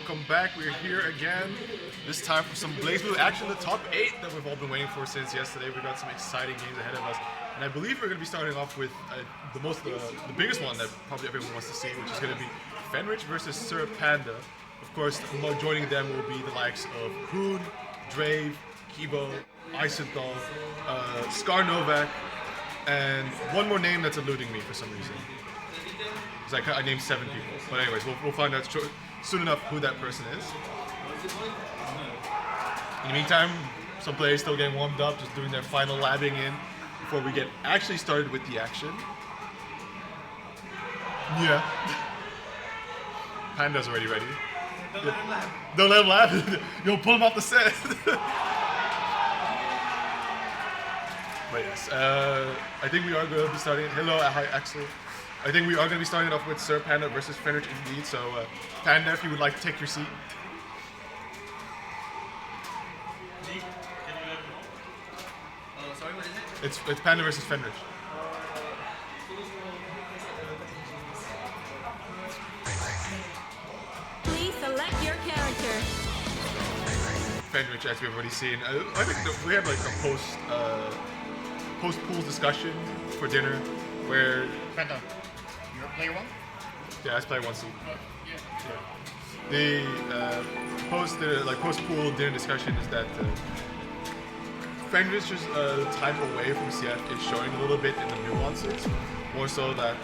welcome back. We're here again. This time for some BlazBlue action, the top 8 that we've all been waiting for since yesterday. We've got some exciting games ahead of us. And I believe we're going to be starting off with the biggest one that probably everyone wants to see, which is going to be Fenrich versus Sir Panda. Of course, joining them will be the likes of Hoon, Drave, Kibo, Isenthal, Scar Novak, and one more name that's eluding me for some reason. I named 7 people, but anyways, we'll find out soon enough who that person is. In the meantime, some players still getting warmed up, just doing their final labbing in before we get actually started with the action. Yeah. Panda's already ready. Don't let him lab. You'll pull him off the set. But yes, I think we are going to be starting. Hello, hi Axel. I think we are going to be starting off with Sir Panda versus Fenrich indeed. So, Panda, if you would like to take your seat. Sorry, what is it? It's Panda versus Fenrich. Please select your character. Fenrich, as we've already seen. I think we had like a post pool discussion for dinner where Panda, you're player 1? yeah, let's play one seat. The post pool dinner discussion is that Fenrich's time away from CF is showing a little bit in the nuances, more so that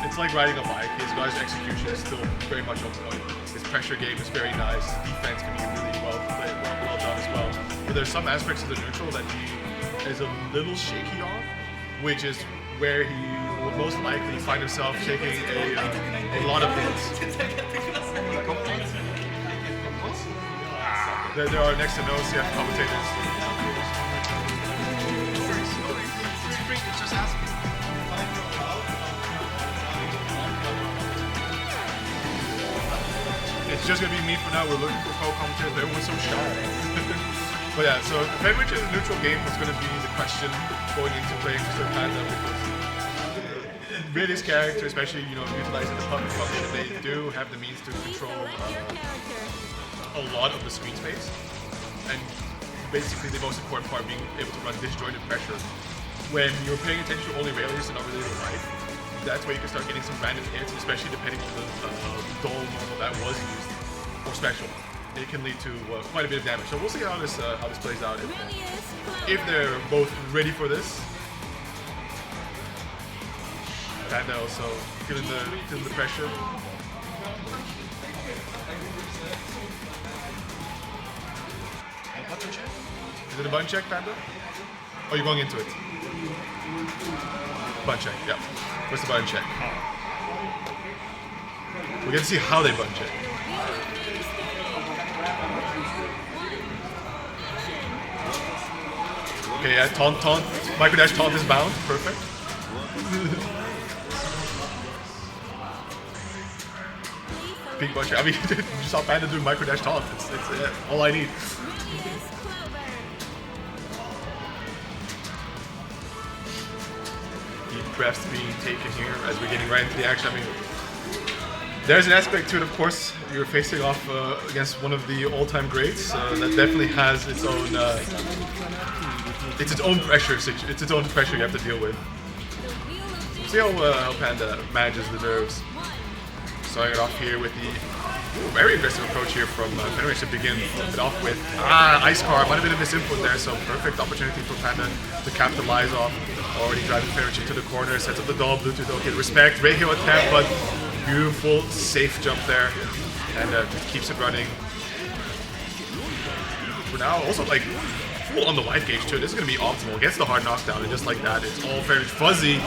it's like riding a bike. His guy's execution is still very much on point. His pressure game is very nice. His defense can be really well done as well. But there's some aspects of the neutral that he is a little shaky on, which is where he will most likely find himself taking a lot of hits. There are next to no CF commentators. It's just gonna be me for now. We're looking for co-commentators, but everyone's so shy. But yeah, so Fenrich in a neutral game is gonna be the question going into playing Sir Panda, because with his character, especially utilizing the puppet function, they do have the means to control a lot of the screen space, and basically the most important part being able to run disjointed pressure. When you're paying attention to only railers and not really the right, that's where you can start getting some random hits, especially depending on the dull normal that was used or special. It can lead to quite a bit of damage. So we'll see how this plays out. If they're both ready for this. Panda also feeling the pressure. Is it a button check, Panda? Oh, you're going into it. Button check, yeah. What's the button check? We're going to see how they button check. Okay, yeah, taunt. Microdash taunt is bound. Perfect. Peak button check. I mean, you saw Panda do microdash taunt. It's all I need. Breaths being taken here as we're getting right into the action. I mean, there's an aspect to it, of course. You're facing off against one of the all-time greats that definitely has its own pressure. It's its own pressure you have to deal with. See how Panda manages the nerves. Starting it off here with the very aggressive approach here from Fenrich to begin it off with. Ice Car might have been a misinput there, so perfect opportunity for Panda to capitalize off. Already driving Fenrich into the corner, sets up the double Bluetooth. Okay, respect, radio attempt, but beautiful, safe jump there, and just keeps it running. For now, also like full on the life gauge too. This is gonna be optimal. Gets the hard knockdown, and just like that, it's all Fenrich fuzzy.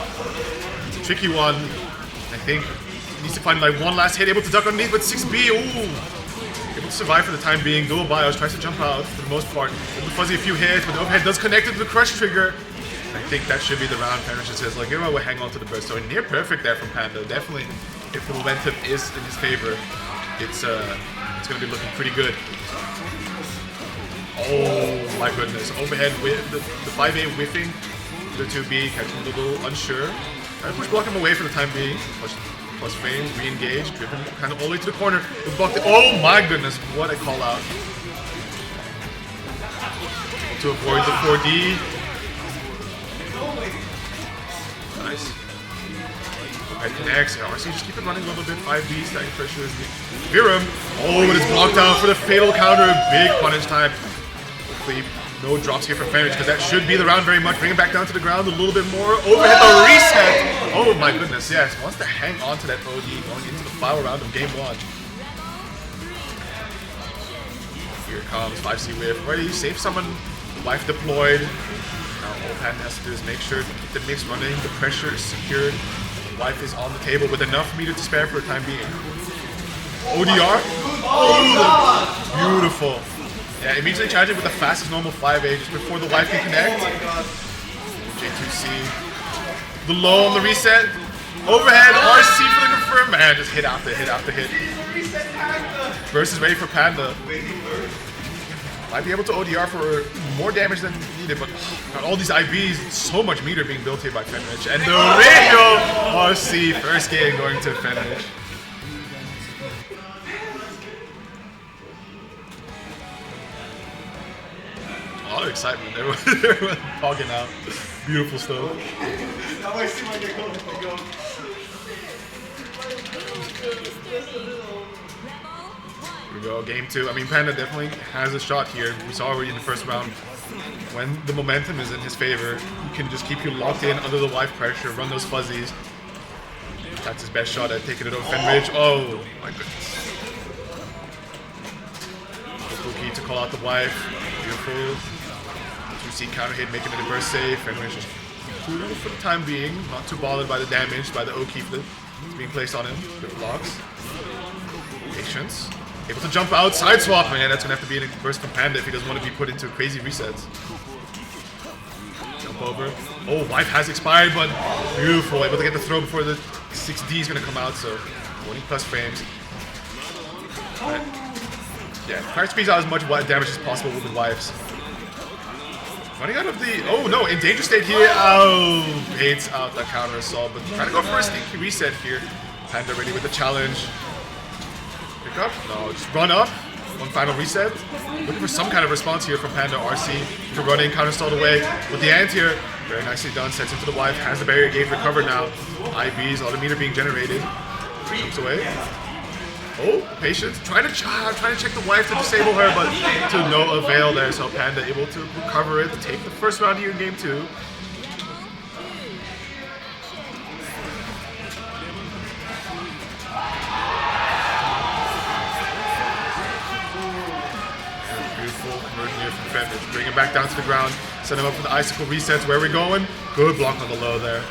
It's a tricky one. I think he needs to find like one last hit, able to duck underneath with 6B. Ooh, able to survive for the time being. Dual Bios tries to jump out for the most part. Able to fuzzy a few hits, but the overhead does connect it to the crush trigger. I think that should be the round. Fenrich just says, like, we'll hang on to the burst. So near perfect there from Panda. Definitely, if the momentum is in his favor, it's going to be looking pretty good. Oh my goodness. Overhead with the 5A whiffing, the 2B catching a little unsure. Trying to push block him away for the time being. plus frames, re-engage, driven kind of all the way to the corner. Oh my goodness, what a call out. To avoid the 4D. Nice. Right, connects. RC just keep it running a little bit. 5B, stacking pressure is Virum. Oh, but it's blocked down for the fatal counter. Big punish time. Hopefully, no drops here from Fenrich because that should be the round very much. Bring it back down to the ground a little bit more. Overhead the reset. Oh my goodness, yes. Wants to hang on to that OD going into the final round of game 1. Here comes 5C whiff. Ready, safe summon. Wife deployed. Now all Pan has to do is make sure to keep the mix running. The pressure is secured. Wife is on the table with enough meter to spare for the time being. ODR? Oh, beautiful. Yeah, immediately charging with the fastest normal 5A just before the wife can connect. J2C. The low on the reset. Overhead, RC for the confirm. Man, just hit after hit after hit. Burst is ready for Panda. Might be able to ODR for more damage than needed, but got all these IBs, so much meter being built here by Fenrich. And the radio RC, first game going to Fenrich. A lot of excitement. They were hogging out. Beautiful stuff. Here we go, game 2. I mean, Panda definitely has a shot here. We saw already in the first round. When the momentum is in his favor, he can just keep you locked in under the wife pressure, run those fuzzies. That's his best shot at taking it over Fenrich. Oh my goodness. Key to call out the wife. Beautiful. 2C counter hit, making it a burst save. Fenrich is cool for the time being. Not too bothered by the damage, by the O-key that's being placed on him. Good blocks. Patience. Able to jump out, side swap, man. That's gonna have to be a burst from Panda if he doesn't want to be put into crazy resets. Jump over. Oh, wife has expired, but beautiful. Able to get the throw before the 6D is gonna come out, so 20 plus frames. But, yeah, try to squeeze out as much damage as possible with the wives. Running out of the... Oh no, in danger state here. Oh, baits out that counter assault, but trying to go for a sneaky reset here. Panda ready with the challenge. Pick up? No, just run up. One final reset. Looking for some kind of response here from Panda. RC to run in, counter stalled away. With the ant here, very nicely done. Sets into the wife, has the barrier gauge recovered now. IBs, a lot of meter being generated. Jumps away. Oh, patience. Trying to check the wife to disable her, but to no avail there. So Panda able to recover it, take the first round here in game 2. Bring it back down to the ground. Set him up for the icicle resets. Where are we going? Good block on the low there.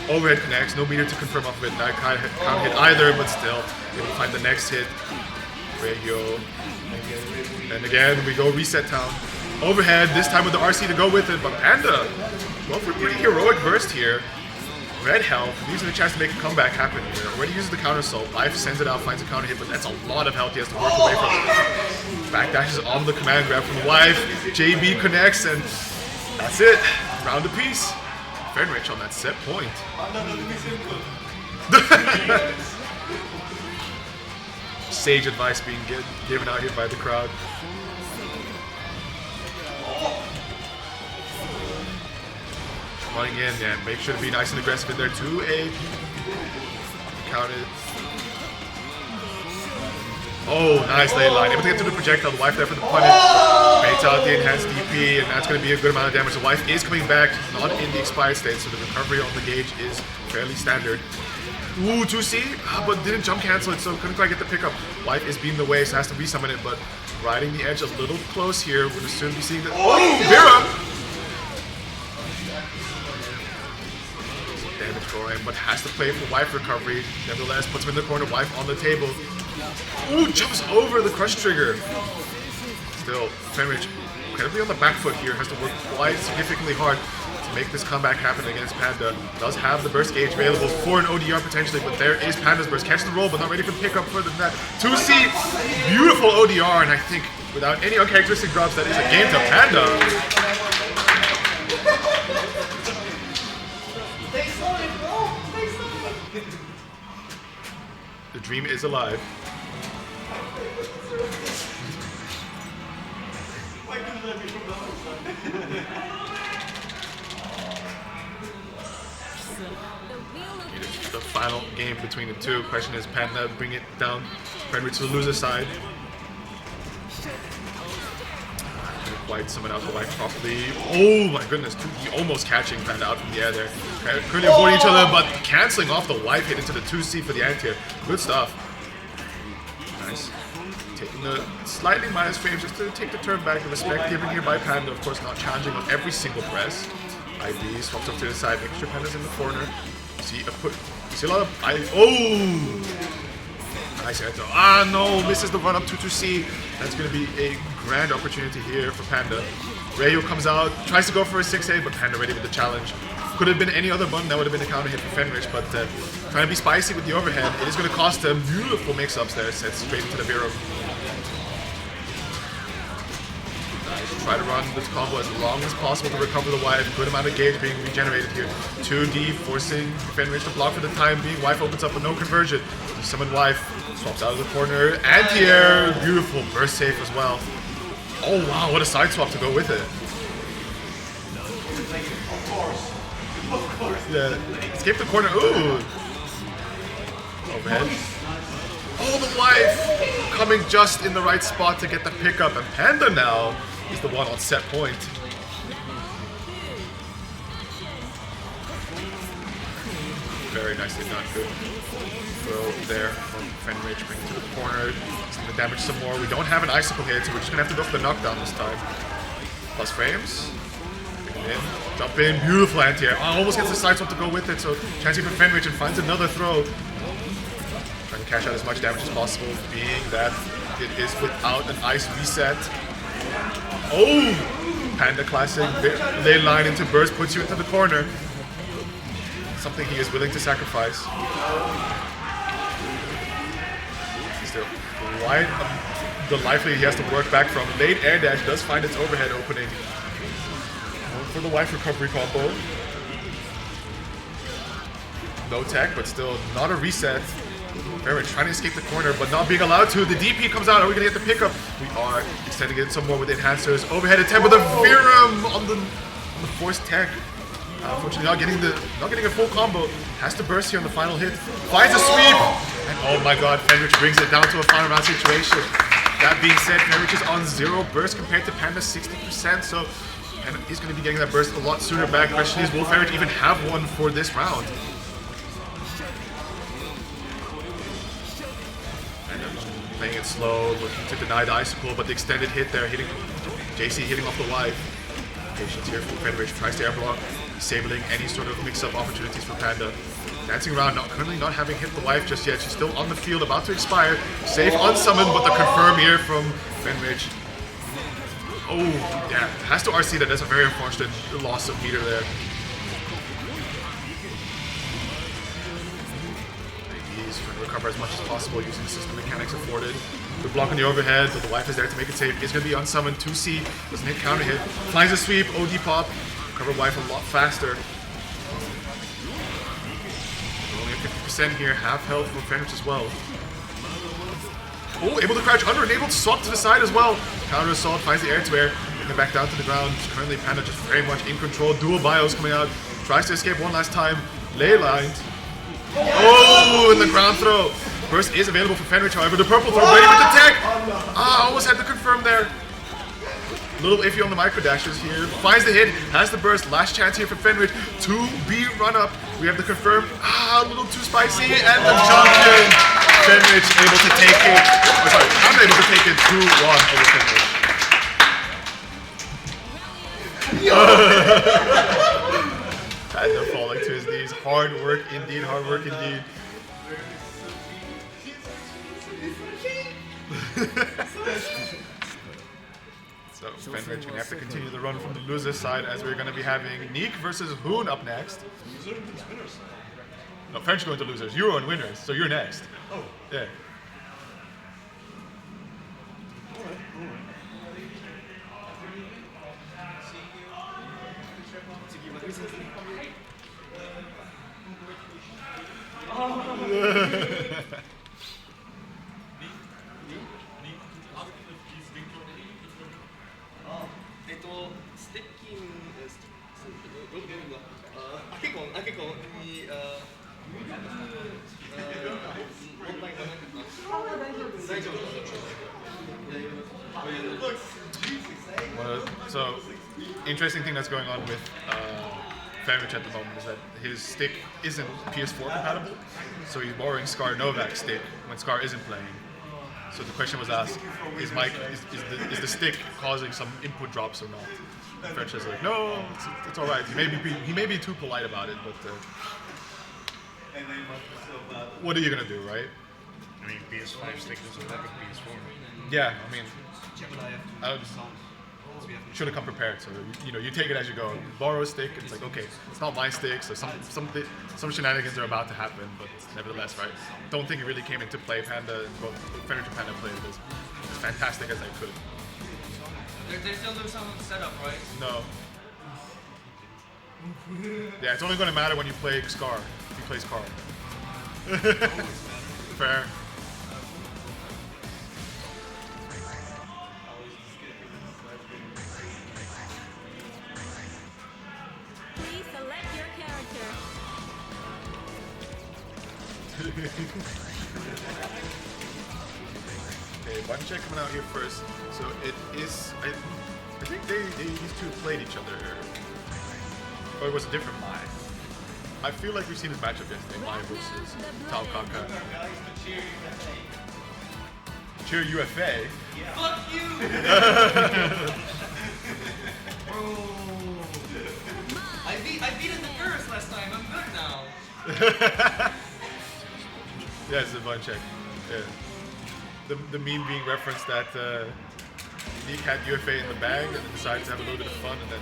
Overhead connects. No meter to confirm off of it. That can't hit either, but still able to find the next hit. Radio. And again, we go reset town. Overhead, this time with the RC to go with it, but Panda, well, for a pretty heroic burst here. Red health, using the chance to make a comeback happen here. Already uses the counter assault. Life sends it out, finds a counter hit, but that's a lot of health he has to work away from. Backdashes on the command grab from the wife. JB connects, and that's it. Round apiece. Fenrich on that set point. Sage advice being given out here by the crowd. Running in, yeah, make sure to be nice and aggressive in there too. Counted. Oh, nice late line. Able to get to the projectile. The wife there for the punish. Baits out the enhanced DP, and that's going to be a good amount of damage. The wife is coming back, not in the expired state, so the recovery on the gauge is fairly standard. Ooh, 2C, but didn't jump cancel it, so couldn't quite get the pickup. Wife is being the way, so has to resummon it, but riding the edge a little close here. We'll soon be seeing the... Oh, Vera! Damage for him, but has to play for wife recovery. Nevertheless, puts him in the corner, wife on the table. Ooh, jumps over the crush trigger. Still, Fenrich incredibly on the back foot here, has to work quite significantly hard to make this comeback happen against Panda. Does have the burst gauge available for an ODR potentially, but there is Panda's burst. Catches the roll, but not ready for the pickup further than that. 2C, beautiful ODR, and I think without any uncharacteristic drops, that is a game to Panda. dream is alive. The final game between the two. Question is, Panda bring it down, Fenrich to the loser side. Didn't quite summon out the wife properly. Oh my goodness, 2D almost catching Panda out from the air there. Currently avoiding each other, but canceling off the wife hit into the 2C for the anti-air. Good stuff. Nice. Taking the slightly minus frames just to take the turn back. The respect given here by Panda, of course not challenging on every single press. IB swaps up to the side, making sure Panda's in the corner. You see a lot of nice answer. Ah no, misses the run up 2-2C. That's gonna be a grand opportunity here for Panda. Rayo comes out, tries to go for a 6A, but Panda ready with the challenge. Could have been any other button, that would have been a counter hit for Fenrich, but trying to be spicy with the overhead. It is gonna cost him. Beautiful mix-ups there, sets straight into the Vero. Try to run this combo as long as possible to recover the wife. Good amount of gauge being regenerated here. 2D forcing Fenrich to block for the time being. Wife opens up with no conversion. Summon wife, swaps out of the corner. Anti-air, beautiful burst safe as well. Oh wow, what a side swap to go with it. Yeah, escape the corner. Ooh. Overhead. Oh, the wife coming just in the right spot to get the pickup, and Panda now is the one on set point. Very nicely done. Good throw there from Fenrich, bringing it to the corner. It's going to damage some more. We don't have an icicle here, so we're just going to have to go for the knockdown this time. Plus frames. In, jump in, beautiful anti-air. Oh, almost gets the side swap to go with it, so chancing for Fenrich and finds another throw. Trying to cash out as much damage as possible, being that it is without an ice reset. Oh! Panda classic, lay line into burst, puts you into the corner. Something he is willing to sacrifice. Still, wide the lively he has to work back from. Late air dash does find its overhead opening. For the wife recovery combo. No tech, but still not a reset. Fenrich trying to escape the corner, but not being allowed to. The DP comes out. Are we going to get the pickup? We are extending it some more with enhancers. Overhead attempt with a Virum on the forced tech. Unfortunately, not getting a full combo. Has to burst here on the final hit. Finds a sweep, and oh my God, Fenrich brings it down to a final round situation. That being said, Fenrich is on 0 burst compared to Panda's 60%, so and he's going to be getting that burst a lot sooner back. Question is, will Fenrich even have one for this round? And playing it slow, looking to deny the icicle, but the extended hit there, hitting JC hitting off the wife. Patience here from Fenrich, tries to air block, disabling any sort of mix-up opportunities for Panda. Dancing around, currently not having hit the wife just yet. She's still on the field, about to expire. Safe unsummoned, but the confirm here from Fenrich. Oh, yeah, has to RC that. That's a very unfortunate loss of meter there. He's trying to recover as much as possible using system mechanics afforded. Good block on the overhead, but the wife is there to make it safe. He's going to be unsummoned, 2C, doesn't hit counter hit. Flies a sweep, OD pop, recover wife a lot faster. Only at 50% here, half health from Fenrich as well. Oh, able to crouch under and able to swap to the side as well. Counter assault, finds the air to air, bring it back down to the ground. Currently Panda just very much in control. Dual bios coming out, tries to escape one last time. Ley lined. Oh, and the ground throw. Burst is available for Fenrich, however. The purple throw ready with the tech. Ah, almost had to confirm there. A little iffy on the micro dashes here. Finds the hit, has the burst. Last chance here for Fenrich. 2B run up. We have the confirm. Ah, a little too spicy. And the junction. Fenrich able to take it. Oh, sorry, I'm able to take it 2-1 over Fenrich. Panda falling to his knees. Hard work indeed, hard work indeed. So Fenrich gonna have to continue the run from the loser side, as we're gonna be having Neek versus Hoon up next. No, Fenrich going to losers. You're on winners, so you're next. Oh. Yeah. 스태킹 아키콘 이 So, interesting thing that's going on with Famich at the moment is that his stick isn't PS4 compatible, so he's borrowing Scar Novak's stick when Scar isn't playing. So the question was asked: is the stick causing some input drops or not? French is like, no, it's all right. He may be too polite about it, but what are you gonna do, right? I mean, PS5 stick doesn't work with PS4. Yeah, I mean, I should have come prepared. So you take it as you go. Borrow a stick. It's like, okay, it's not my stick, so some shenanigans are about to happen. But nevertheless, right? Don't think it really came into play. Panda, both Fenrir and Panda played it as fantastic as I could. They still do some setup, right? No. Yeah, it's only going to matter when you play Scar. If you play Scar. Fair. Please select your character. Okay, button check coming out here first. So it is. I think these two played each other. Or it was a different Mai. I feel like we've seen this matchup yesterday. Mai versus Tao Kaka. Cheer UFA. Fuck you! Bro. I beat in the first last time. I'm good now. Yeah, it's a button check. Yeah. The meme being referenced that Nick had UFA in the bag and then decided to have a little bit of fun, and then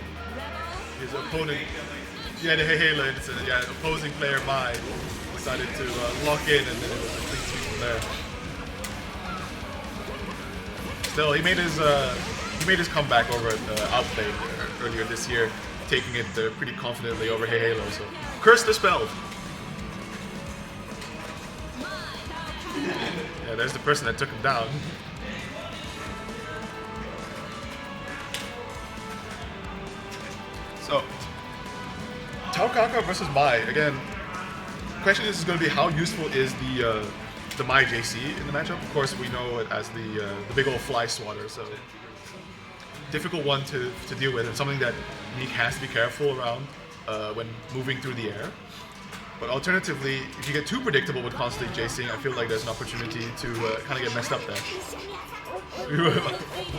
his opponent, the Halo incident, opposing player Mai decided to lock in, and then it was a complete sweep from there. Still, he made his comeback over at Outplayed earlier this year, taking it pretty confidently over Halo. So, curse dispelled. Yeah, there's the person that took him down. So, Tao Kaka versus Mai. Again, the question is going to be how useful is the Mai JC in the matchup. Of course, we know it as the big old fly swatter, so difficult one to deal with, and something that Neek has to be careful around when moving through the air. But alternatively, if you get too predictable with constantly JCing, I feel like there's an opportunity to kind of get messed up there.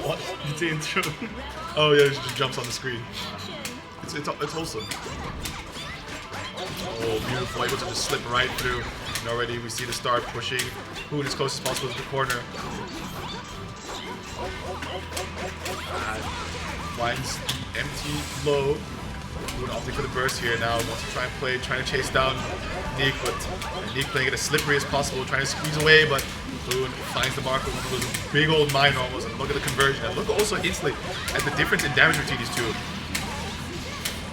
What? It's the intro. Oh yeah, it just jumps on the screen. It's wholesome. Oh, beautiful. Able to just slip right through. And already we see the start pushing Hoon as close as possible to the corner. Finds the empty low. Hoon opting for the burst here now. Wants to try and play, trying to chase down Neek, but Neek playing it as slippery as possible, trying to squeeze away, but Hoon finds the mark with one of those big old mine normals, and look at the conversion. And look also instantly at the difference in damage between these two.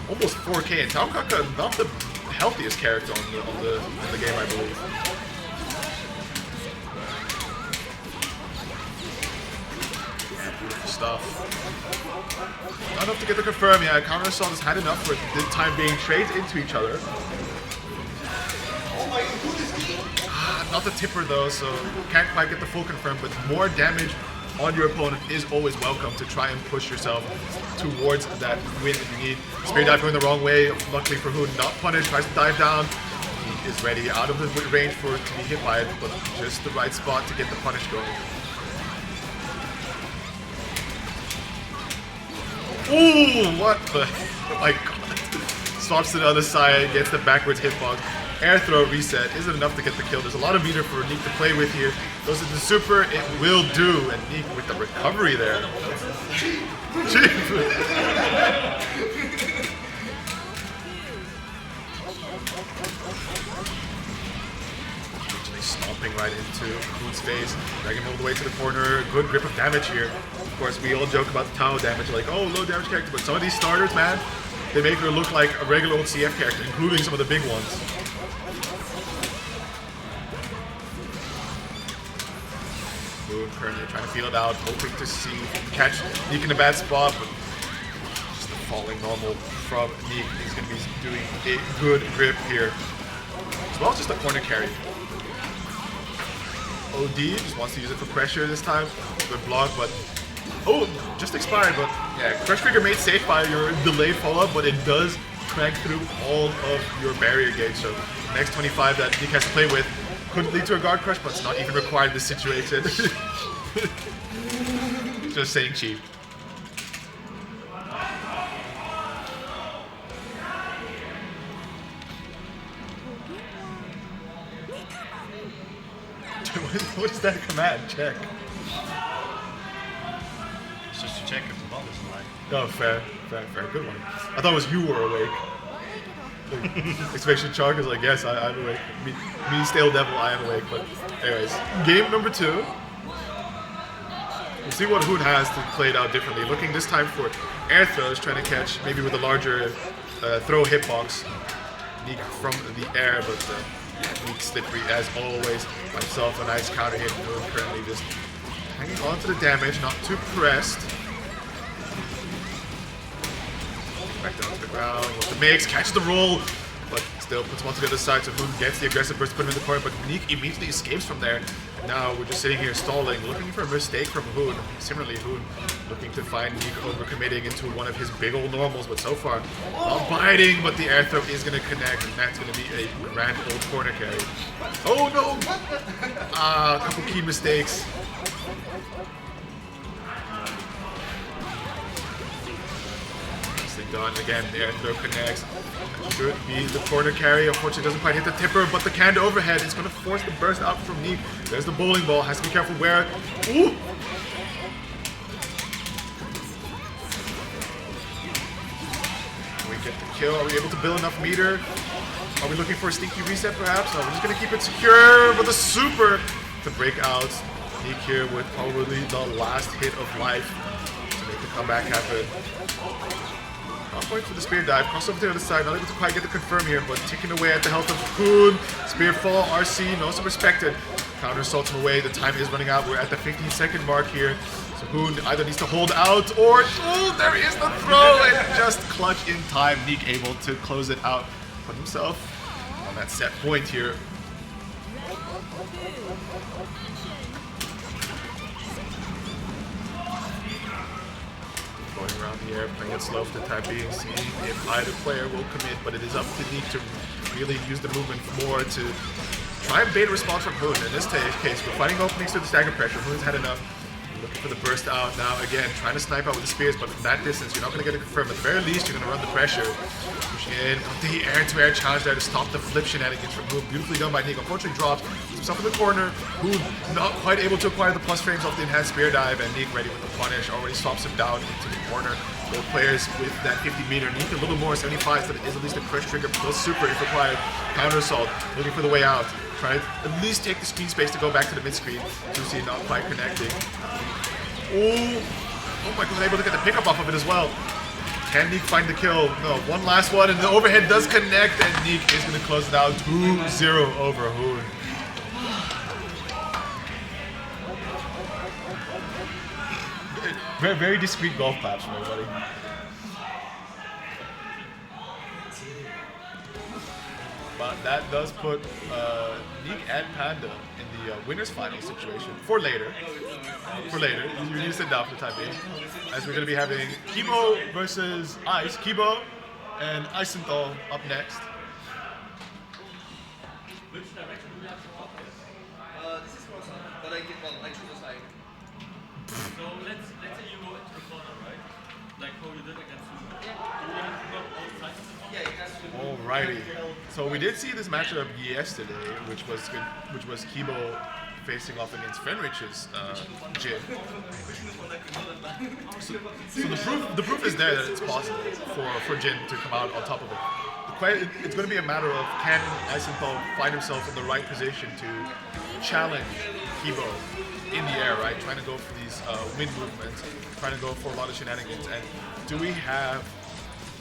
Almost 4K, and Tao Kaka not the healthiest character in the game, I believe. Yeah, beautiful stuff. Not enough to get the confirm. Yeah, Counter Assault has had enough for the time being. Trades into each other. Not the tipper though, so can't quite get the full confirm, but more damage on your opponent is always welcome to try and push yourself towards that win that you need. Spear dive going the wrong way. Luckily for Hoon, not punished, tries to dive down. He is ready, out of the range for it to be hit by it, but just the right spot to get the punish going. Ooh, what the? Oh my god. Swaps to the other side, gets the backwards hitbox. Air throw reset isn't enough to get the kill. There's a lot of meter for Neek to play with here. Goes into the super, it will do. And Neek with the recovery there. Actually stomping right into Hoon's face, dragging him all the way to the corner. Good grip of damage here. Of course, we all joke about the Tao damage, like, oh, low damage character, but some of these starters, man, they make her look like a regular old CF character, including some of the big ones. Currently trying to feel it out, hoping to see if he can catch Neek in a bad spot, but just the falling normal from Neek. He's going to be doing a good grip here. As well as just a corner carry. OD just wants to use it for pressure this time. Good block, but oh, just expired. But yeah, Crush Trigger made safe by your delayed follow-up, but it does crank through all of your barrier gauge. So the next 25 that Neek has to play with could lead to a guard crush, but it's not even required in this situation. Just saying cheap. What is that command? Check. It's just to check if the ball is alive. Oh, fair. Good one. I thought it was you were awake. Exclamation Chalk is like, yes, I'm awake. Me, Stale Devil, I am awake. But anyways, game number 2. We'll see what Hoon has to play it out differently. Looking this time for air throws, trying to catch maybe with a larger throw hitbox. Neek from the air, but Neek slippery as always. Myself a nice counter hit. Hoon currently just hanging on to the damage, not too pressed. Back down to the ground, wants to mix, catches the roll, but still puts him onto the other side, so Hoon gets the aggressive burst, put him in the corner, but Neek immediately escapes from there. And now we're just sitting here stalling, looking for a mistake from Hoon. Similarly, Hoon looking to find Neek overcommitting into one of his big old normals, but so far, not biting, but the air throw is going to connect, and that's going to be a grand old corner carry. Oh no! A couple key mistakes. Done again, the air throw connects. That should be the corner carry. Unfortunately, doesn't quite hit the tipper, but the canned overhead is going to force the burst out from Neek. There's the bowling ball. Has to be careful where. Ooh! We get the kill. Are we able to build enough meter? Are we looking for a stinky reset, perhaps? No, we're just going to keep it secure with a super to break out. Neek here with probably the last hit of life to make the comeback happen. Not going for the spear dive, cross over to the other side, not able to quite get the confirm here, but ticking away at the health of Hoon. Spear fall, RC, no some respected. Counter assaults him away, the time is running out, we're at the 15-second mark here. So Hoon either needs to hold out or, oh, there is the throw, and just clutch in time. Neek able to close it out, put himself on that set point here. Going around the air, playing it slow for the time being, seeing if either player will commit, but it is up to Neek to really use the movement more to try and bait a response from Hoon. In this case, we're finding openings through the stagger pressure. Hoon's had enough. Looking for the burst out now. Again, trying to snipe out with the spears, but from that distance, you're not going to get it confirmed. At the very least, you're going to run the pressure. Pushing in, the air-to-air challenge there to stop the flip shenanigans from Hoon. Beautifully done by Neek. Unfortunately, drops. Puts himself in the corner. Hoon not quite able to acquire the plus frames off the enhanced spear dive, and Neek ready with the punish. Already stops him down into the corner. Both players with that 50 meter. Neek a little more, 75, so that it is at least a crush trigger. Plus super if required. Counter assault. Looking for the way out. Trying to at least take the screen space to go back to the mid-screen. Juicy not quite connecting. Oh my god, able to get the pickup off of it as well. Can Neek find the kill? No, one last one, and the overhead does connect, and Neek is going to close it out 2-0 over Hoon. Very, very discreet golf claps from everybody. But that does put Neek and Panda in the winners final situation for later. You need to sit down for the time being. As we're going to be having Kibo versus Ice. Kibo and Eisenthal up next. Which direction do we have to walk? This is cross up, but I choose a side. So let's say you go into the corner, right? Like how you did against Sumo. Yeah. Do we have to go both sides of the corner? Yeah, you guys should. Alrighty. So we did see this matchup yesterday, which was good, which was Kibo facing off against Fenrich's Jin. So the proof is there that it's possible for Jin to come out on top of it. It's going to be a matter of can Eisenthal find himself in the right position to challenge Kibo in the air, right? Trying to go for these wind movements, trying to go for a lot of shenanigans. And do we have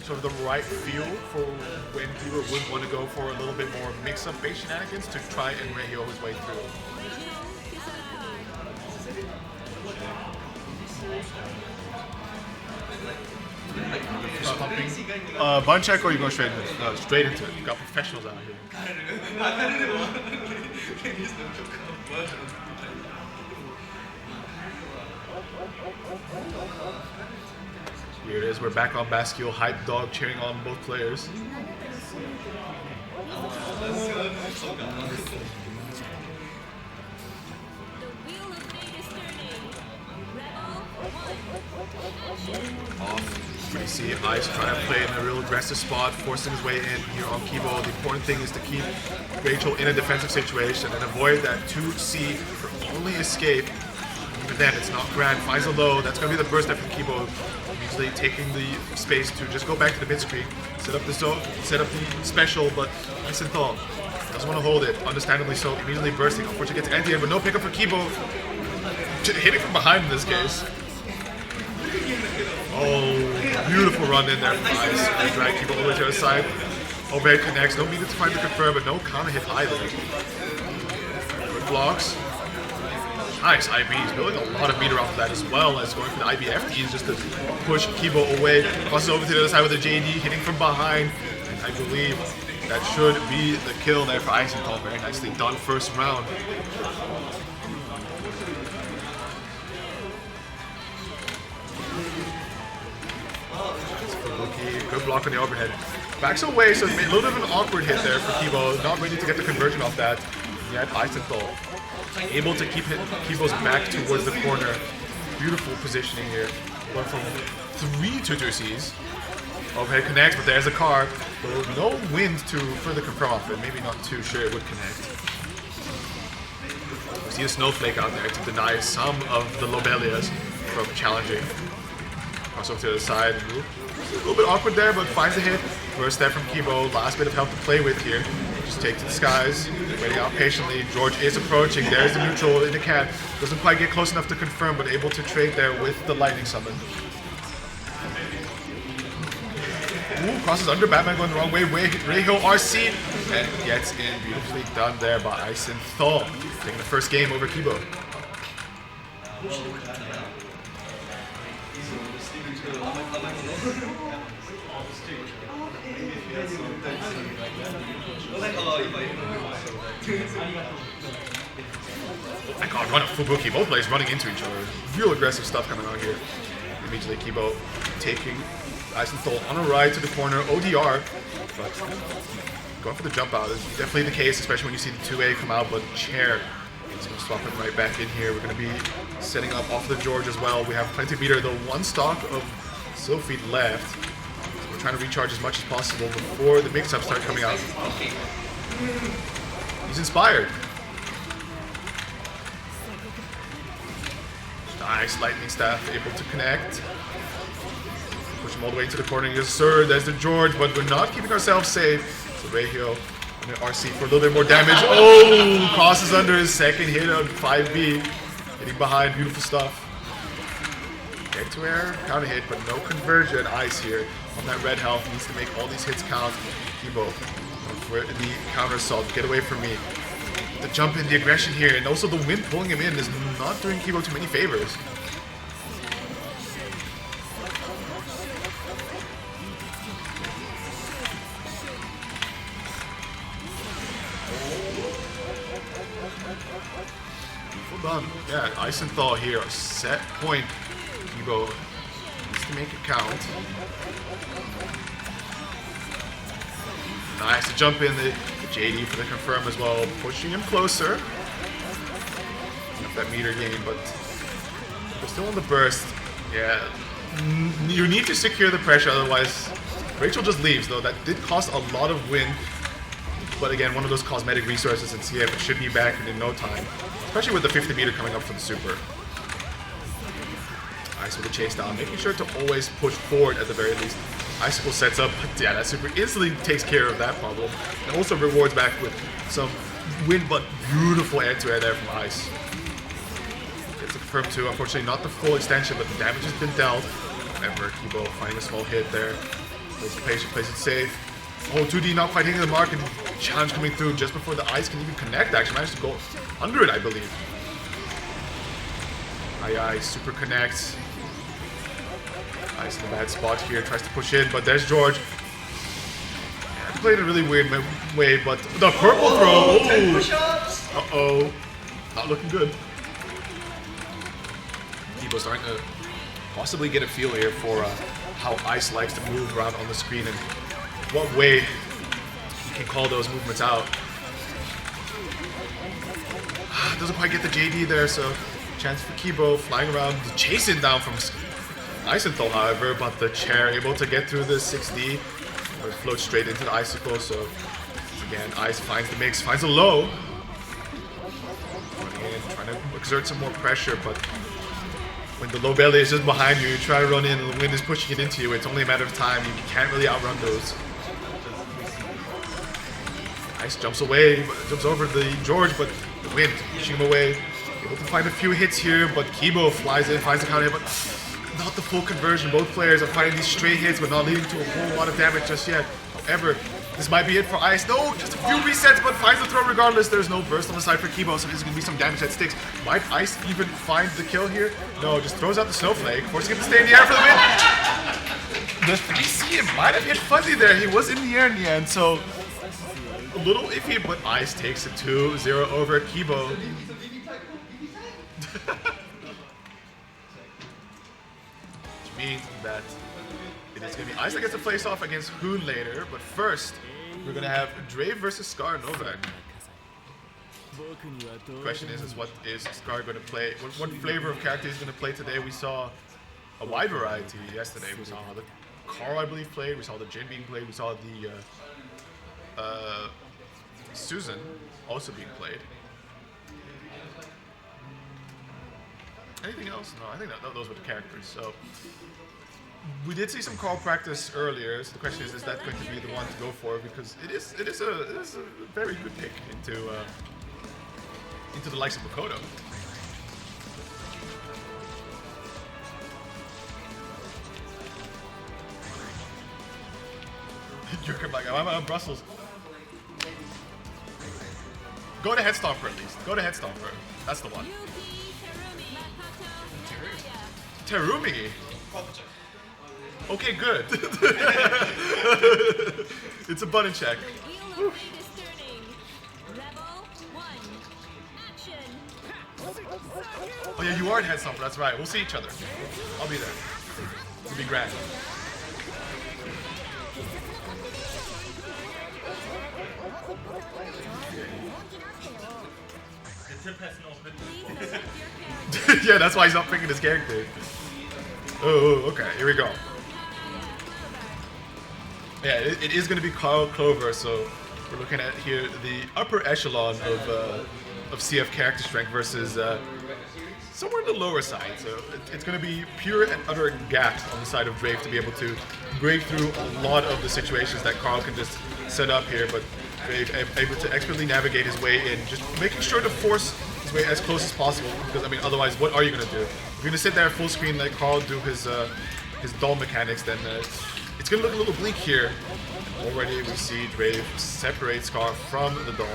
sort of the right feel for when Kibo would want to go for a little bit more mix-up base shenanigans to try and radio his way through? just pumping bun check, or you go straight into it? No, straight into it. You got professionals out here. Here it is. We're back on Basquiat. Hype dog cheering on both players. Off. You see Ice trying to play in a real aggressive spot, forcing his way in here on Kibo. The important thing is to keep Rachel in a defensive situation and avoid that 2C for only escape. Even then, it's not grand. Finds a low. That's going to be the burst from Kibo. Usually taking the space to just go back to the mid screen, set up the zone, set up the special, but Isenthal doesn't want to hold it. Understandably so. Immediately bursting. Unfortunately, gets anti-air, but no pickup for Kibo. Hitting from behind in this case. Oh, beautiful run in there from Ice. Drag Kibo all the way to the side. Overhead connects. No meter to find to confirm, but no counter hit either. Good blocks. Nice IBs. Building a lot of meter off of that, as well as going for the IBFTs just to push Kibo away. Crosses over to the other side with the JD, hitting from behind. And I believe that should be the kill there for Isenthal. Very nicely done first round. Good block on the overhead. Backs away, so a little bit of an awkward hit there for Kibo. Not ready to get the conversion off that. Yet Isenthal able to keep Kibo's back towards the corner. Beautiful positioning here. Going from 3 2-2Cs. Overhead connects, but there's a car. So no wind to further confirm off it. Maybe not too sure it would connect. We see a snowflake out there to deny some of the Lobelias from challenging. Cross over to the side. A little bit awkward there, but finds a hit. First step from Kibo. Last bit of help to play with here. Just take to the skies. Waiting out patiently. George is approaching. There's the neutral in the cat. Doesn't quite get close enough to confirm, but able to trade there with the lightning summon. Ooh, crosses under Batman going the wrong way. Rayhill RC and gets in. Beautifully done there by Isenthal. Taking the first game over Kibo. Oh my god, run a Fubuki. Both players running into each other. Real aggressive stuff coming out here. Immediately Kibo taking Isenthal on a ride to the corner. ODR. But going for the jump out is definitely the case, especially when you see the 2A come out, but Chair is going to swap him right back in here. We're going to be setting up off the George as well. We have plenty of meter, the one stock of Sylphie left. So we're trying to recharge as much as possible before the mix-ups start coming out. He's inspired. Nice lightning staff, able to connect. Push him all the way to the corner. Yes, sir. There's the George, but we're not keeping ourselves safe. So Rayhill on the RC for a little bit more damage. Oh, crosses under his second hit on 5B. Hitting behind, beautiful stuff. Get to air, counter hit, but no conversion. Ice here on that red health. Needs to make all these hits count. Kibo for the counter assault. Get away from me. The jump in, the aggression here, and also the wind pulling him in is not doing Kibo too many favors. Well done. Yeah, Isenthal here, set point. Kibo needs to make it count. Nice to jump in the JD for the confirm as well, pushing him closer. Up that meter gain, but we're still on the burst. Yeah, you need to secure the pressure, otherwise Rachel just leaves, though. That did cost a lot of wind, but again, one of those cosmetic resources in CF. It should be back in no time, especially with the 50 meter coming up for the super. Ice with the chase down, making sure to always push forward at the very least. Icicle sets up, but yeah, that super instantly takes care of that problem. And also rewards back with some wind, but beautiful anti-air there from Ice. Gets a confirm too, unfortunately not the full extension, but the damage has been dealt. However, Kibo finding a small hit there. Plays it patient, plays it safe. Oh, 2D not quite hitting the mark, and challenge coming through just before the Ice can even connect. Actually managed to go under it, I believe. Aye, super connects. Ice in a bad spot here, tries to push in, but there's George. Yeah, played in a really weird way, but the purple throw! Uh-oh. Not looking good. Kibo's starting to possibly get a feel here for how Ice likes to move around on the screen and what way he can call those movements out. Doesn't quite get the JD there, so chance for Kibo flying around, chasing down from Isenthal, however, but the chair able to get through the 6D, or float straight into the icicle. So again, Ice finds the mix, finds a low, running in, trying to exert some more pressure, but when the low belly is just behind you, you try to run in and the wind is pushing it into you. It's only a matter of time. You can't really outrun those. Ice jumps away, jumps over the George, but the wind pushing him away. Able to find a few hits here, but Kibo flies in, finds the counter, but not the full conversion. Both players are finding these straight hits, but not leading to a whole lot of damage just yet. However, this might be it for Ice. No, just a few resets, but finds the throw regardless. There's no burst on the side for Kibo, so there's going to be some damage that sticks. Might Ice even find the kill here? No, just throws out the snowflake, forcing him to stay in the air for the win. The 3C, it might have hit Fuzzy there. He was in the air in the end, so a little iffy, but Ice takes it 2-0 over Kibo. Which means that it is going to be Ice that gets to face off against Hoon later, but first we're going to have Dre versus Scar Novak. The question is what is Scar going to play? What flavor of character he's going to play today? We saw a wide variety yesterday. We saw the Carl, I believe, played. We saw the Jin being played. We saw the Susan also being played. Anything else? No, I think that those were the characters. So we did see some Carl practice earlier. So the question is that going to be the one to go for? Because it is a very good pick into the likes of Makoto. You're like, I'm out of Brussels. Go to Headstomper at least. Go to Headstomper. That's the one. Terumi. Okay, good. It's a button check. Oh yeah, you are in Headstomper. That's right. We'll see each other. I'll be there. It'll be grand. Yeah, that's why he's not picking his character. Oh, okay, here we go. Yeah, it is going to be Carl Clover, so we're looking at here the upper echelon of CF character strength versus somewhere in the lower side. So it's going to be pure and utter gaps on the side of Drake to be able to break through a lot of the situations that Carl can just set up here, but Drake able to expertly navigate his way in, just making sure to force his way as close as possible, because I mean otherwise what are you going to do? If you're going to sit there full screen like Carl do his doll mechanics, then it's going to look a little bleak here. Already we see Drake separate Scar from the doll,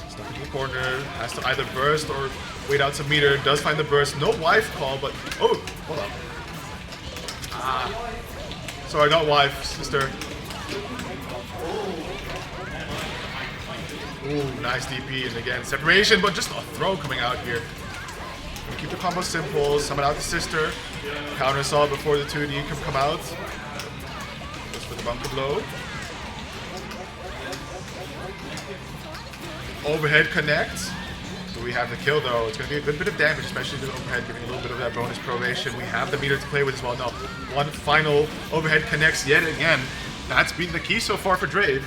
stuck in the corner, has to either burst or wait out some meter, does find the burst, no wife call, but oh, hold up. Sorry, not wife, sister. Ooh, nice DP, and again, separation, but just a throw coming out here. Gonna keep the combo simple, summon out the sister, counter saw before the 2D can come out. Just for the bunker blow. Overhead connect. So we have the kill though. It's gonna be a good bit of damage, especially the overhead, giving a little bit of that bonus proration. We have the meter to play with as well. No, one final overhead connects yet again. That's been the key so far for Drave.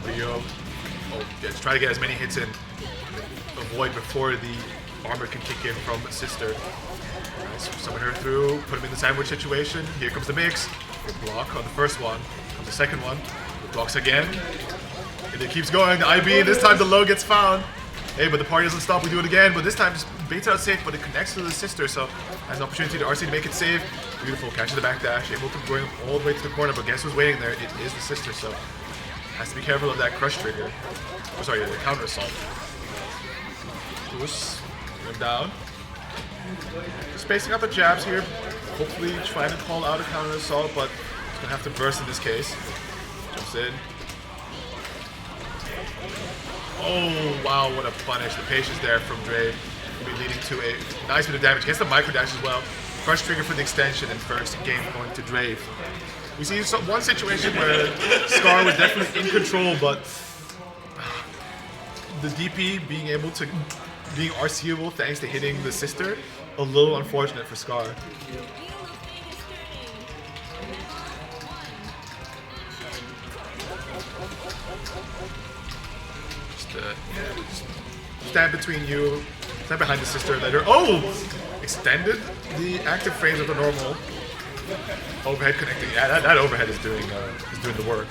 Leo. Oh, yeah, just try to get as many hits in. Avoid before the armor can kick in from Sister. Nice, summon her through, put him in the sandwich situation. Here comes the mix. Good block on the first one. On the second one, it blocks again. And it keeps going. The IB, this time the low gets found. Hey, but the party doesn't stop. We do it again, but this time just baits out safe, but it connects to the Sister, so has an opportunity to RC to make it safe. Beautiful, catches the backdash, able to bring all the way to the corner, but guess who's waiting there? It is the Sister, so Has to be careful of that crush trigger. Oh, sorry, the counter assault. Goose, bring him down. Spacing out the jabs here. Hopefully trying to call out a counter assault, but he's gonna have to burst in this case. Jumps in. Oh wow, what a punish. The patience there from Drave will be leading to a nice bit of damage. Gets the micro dash as well. Crush trigger for the extension, and first game going to Drave. We see one situation where Scar was definitely in control, but the DP being RCable thanks to hitting the sister, a little unfortunate for Scar. Just stand between you, stand behind the sister, let her. Oh! Extended the active frames of the normal. Overhead connecting. Yeah, that overhead is doing the work.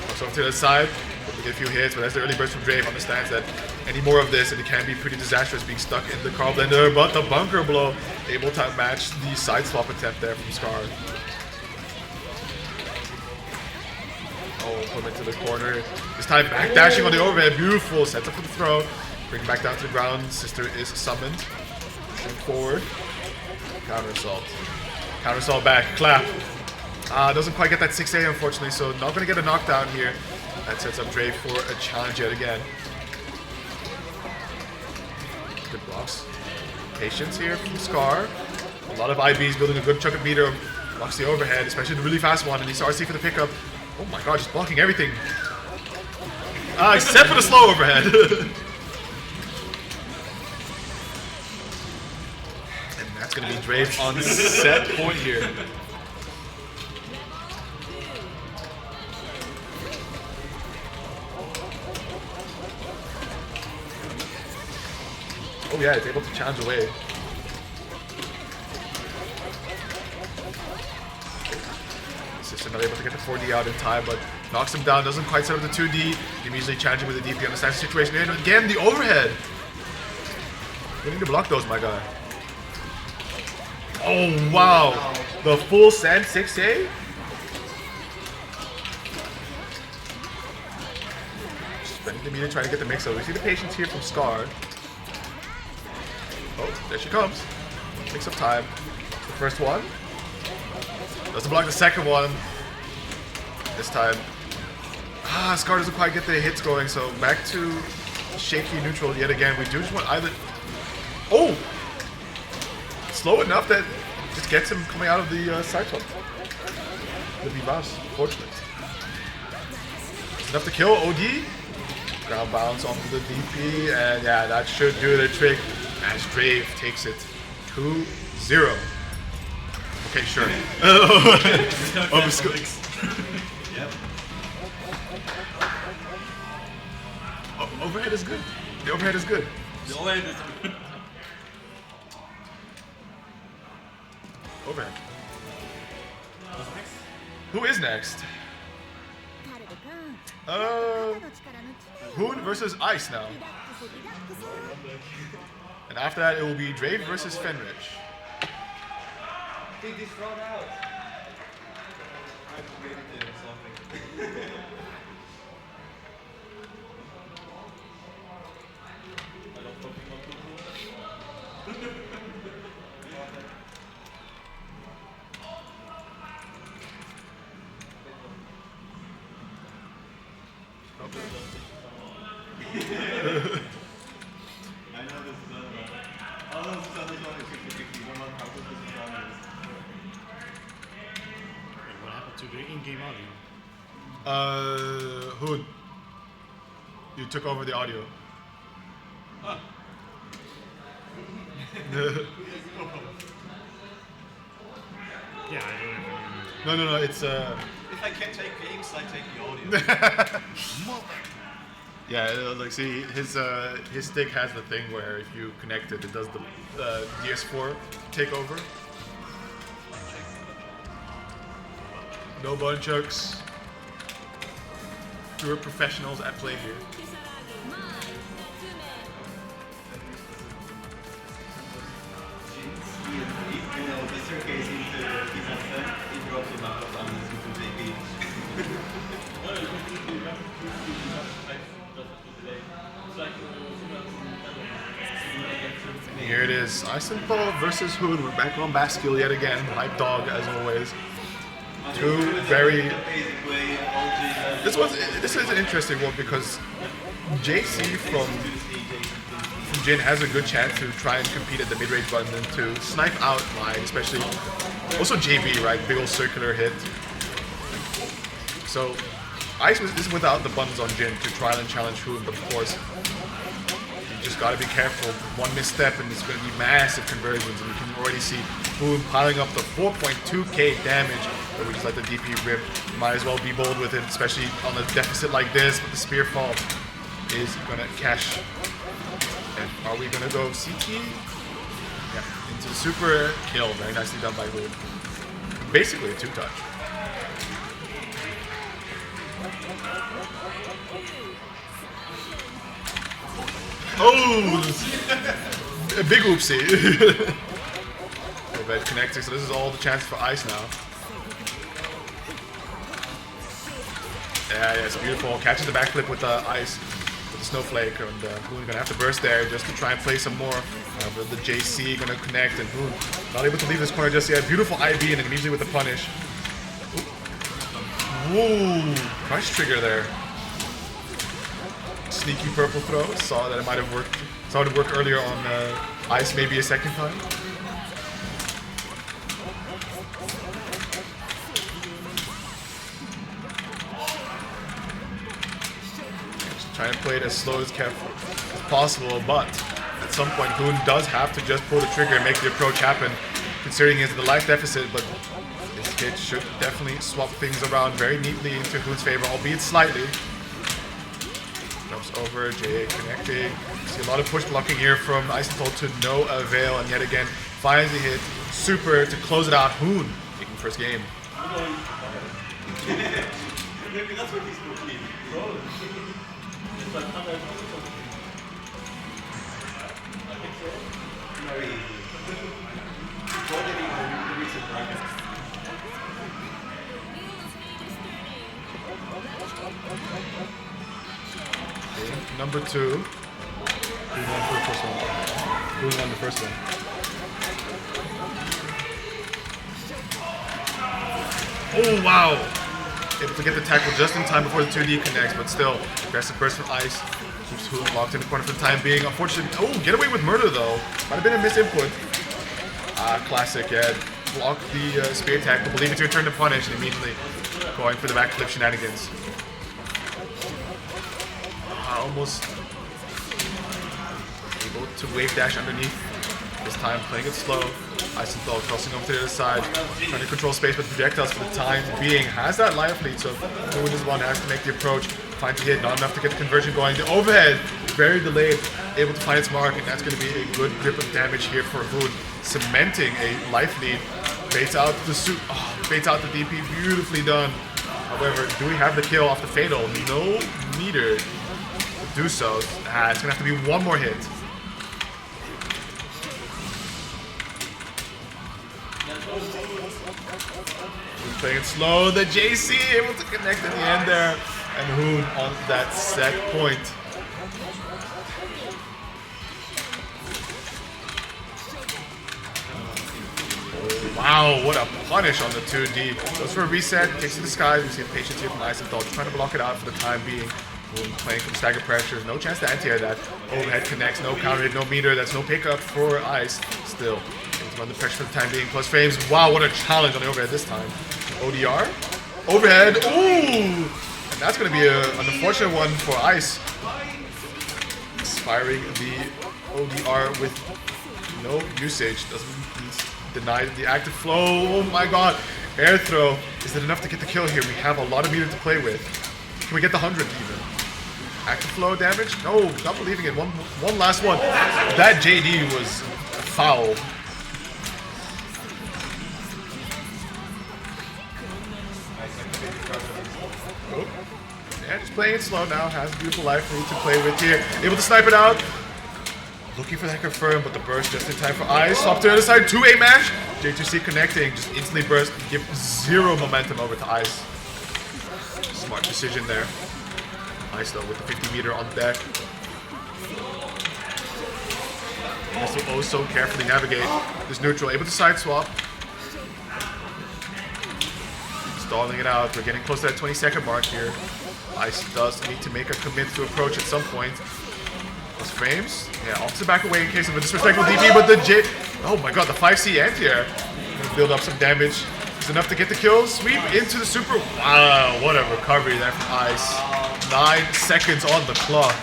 Also to the side, we get a few hits, but as the early burst from Drave understands that any more of this and it can be pretty disastrous being stuck in the car blender, but the bunker blow able to match the side swap attempt there from Scar. Oh, put him into the corner. This time back dashing on the overhead. Beautiful. Sets up for the throw. Bring him back down to the ground. Sister is summoned. Pushing forward. Counter assault. Counter assault back. Clap. Doesn't quite get that 6A unfortunately, so not going to get a knockdown here. That sets up Drave for a challenge yet again. Good blocks. Patience here from Scar. A lot of IBs building a good chunk of meter. Blocks the overhead, especially the really fast one, and he's RC for the pickup. Oh my god, just blocking everything. Except for the slow overhead. And that's going to be Drave on set point here. Oh yeah, it's able to challenge away. Sister not able to get the 4D out in time, but knocks him down, doesn't quite set up the 2D. He immediately challenges with the DP, understands the situation, and again, the overhead. We need to block those, my guy. Oh, wow. The full send 6A? Spending the meter trying to get the mix-up. We see the patience here from Scar. Oh, there she comes. Takes some time. The first one. Doesn't block the second one. This time. Scar doesn't quite get the hits going, so back to shaky neutral yet again. We do just want either... Oh! Slow enough that just gets him coming out of the side flip. The Vivas, fortunate. Enough to kill OD. Ground bounce onto the DP, and yeah, that should do the trick. As Drave takes it 2-0. Okay, sure. Overhead is good. The overhead is good. The overhead is good. Overhead. Who is next? Hoon versus Ice now. And after that, it will be Drave versus Fenrich. Take this rod out. I created it or something. I don't fucking want to. I know this is all those other songs are 50-50. One month, how good this song is. Wait, what happened to the in-game audio? Hoon. You took over the audio. Huh. Yeah, I don't even... No, it's If I can't take games, I take the audio. yeah, like see, his stick has the thing where if you connect it, it does the DS4 takeover. No bunchucks. Pure professionals at play here. The staircase into disaster, it drops him out of the Here it is, Eisenthal versus Hoon. We're back on Bascule yet again. Hype dog as always. Two very. This is an interesting one because JC from Jin has a good chance to try and compete at the mid-range button and to snipe out line, especially also JB, right? Big old circular hit. So Ice is without the buttons on Jin to try and challenge Hoon, but of course you just gotta be careful. One misstep and it's gonna be massive conversions, and you can already see Hoon piling up the 4.2k damage, but we just let the DP rip. Might as well be bold with it, especially on a deficit like this, but the spear fall is gonna cash. And are we gonna go CT? Yeah, into the super kill. Very nicely done by Hoon. Basically a two-touch. Oh! A big oopsie. Red connecting, so this is all the chance for Ice now. Yeah, it's beautiful. Catching the backflip with the Ice, with the snowflake, and Hoon gonna have to burst there just to try and play some more. But the JC gonna connect, and Hoon not able to leave this corner just yet. Beautiful IB, and then immediately with the punish. Whoa! Crush trigger there. Sneaky purple throw. Saw that it might have worked. Saw it work earlier on Ice, maybe a second time. Trying to play it as slow as possible, but at some point Hoon does have to just pull the trigger and make the approach happen, considering he's in the life deficit, but this kid should definitely swap things around very neatly into Hoon's favor, albeit slightly. Jumps over, JA connecting. See a lot of push blocking here from Eisenthal to no avail, and yet again finds the hit. Super to close it out. Hoon taking first game. Maybe that's what he's looking for. It's like, I think so. Very easy. Okay, number 2. Who won the first one? Who won the first one? Oh wow! Able to get the tackle just in time before the 2D connects, but still, aggressive burst from Ice. Keeps Hoon locked in the corner for the time being. Unfortunately, oh, get away with murder though. Might have been a misinput. Classic, yeah. Block the spear tackle, believe it's your turn to punish, and immediately going for the backflip shenanigans. Almost able to wave dash underneath. This time playing it slow. Eisenthal crossing over to the other side, trying to control space with projectiles for the time being. Has that life lead, so Hoon is one has to make the approach, find the hit, not enough to get the conversion going. The overhead, very delayed, able to find its mark, and that's going to be a good grip of damage here for Hoon, cementing a life lead. Baits out the suit, baits out the DP, beautifully done. However, do we have the kill off the fatal? No meter to do so. It's going to have to be one more hit. Playing it slow, the JC able to connect in the end there, and Hoon on that set point. Oh, wow, what a punish on the 2D. Goes for a reset, takes to the skies. We see patience here from Eisenthal, trying to block it out for the time being. Hoon playing some stagger pressure, no chance to anti-air that. Overhead connects, no counter hit, no meter. That's no pickup for Ice. Still, under pressure for the time being. Plus frames. Wow, what a challenge on the overhead this time. ODR. Overhead. Ooh! And that's going to be an unfortunate one for Ice. Firing the ODR with no usage. Doesn't deny the active flow. Oh my god. Air throw. Is it enough to get the kill here? We have a lot of meter to play with. Can we get the 100 even? Active flow damage? No, not believing it. One last one. That JD was foul. Yeah, just playing it slow now. Has a beautiful life lead to play with here. Able to snipe it out. Looking for that confirm, but the burst just in time for Ice. Swap to the other side, 2A mash. J2C connecting, just instantly burst, give zero momentum over to Ice. Smart decision there. Ice though with the 50 meter on deck. has to also carefully navigate this neutral, able to side swap. Stalling it out. We're getting close to that 20-second mark here. Ice does need to make a commit to approach at some point. Those frames. Yeah, opposite back away in case of a disrespectful DP, but the oh my god, the 5C anti-air. Gonna build up some damage. It's enough to get the kill. Sweep into the super. Wow, what a recovery there from Ice. 9 seconds on the clock.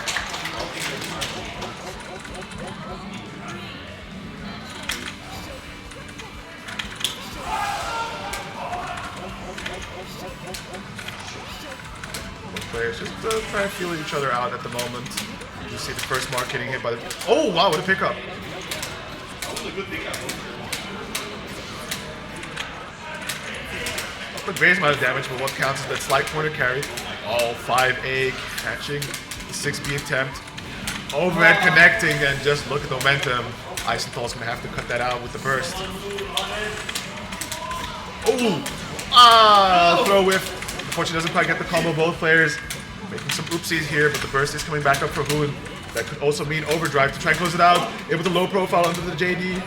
Players just trying to feel each other out at the moment. You see the first mark getting hit by the. Oh wow, what a pickup! Not the greatest amount of damage, but what counts is that slight corner carry. All 5A catching the 6B attempt. Overhead connecting, and just look at the momentum. Isenthal's gonna have to cut that out with the burst. Oh! Throw whiff. Unfortunately, doesn't quite get the combo. Both players making some oopsies here, but the burst is coming back up for Hoon. That could also mean overdrive to try and close it out. Able to low profile onto the JD.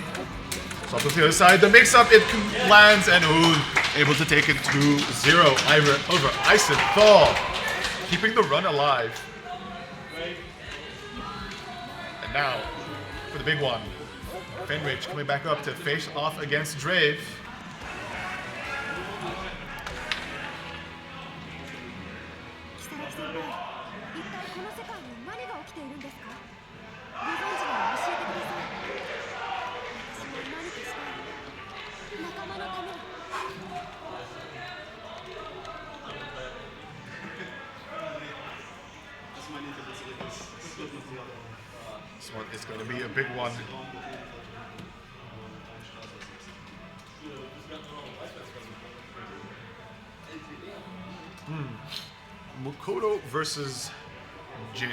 So to the other side, the mix-up, it lands, and Hoon able to take it 2-0 over Isenthal, keeping the run alive. And now, for the big one, Fenrich coming back up to face off against Drave. This one is going to be a big one. Mukoto versus Jin.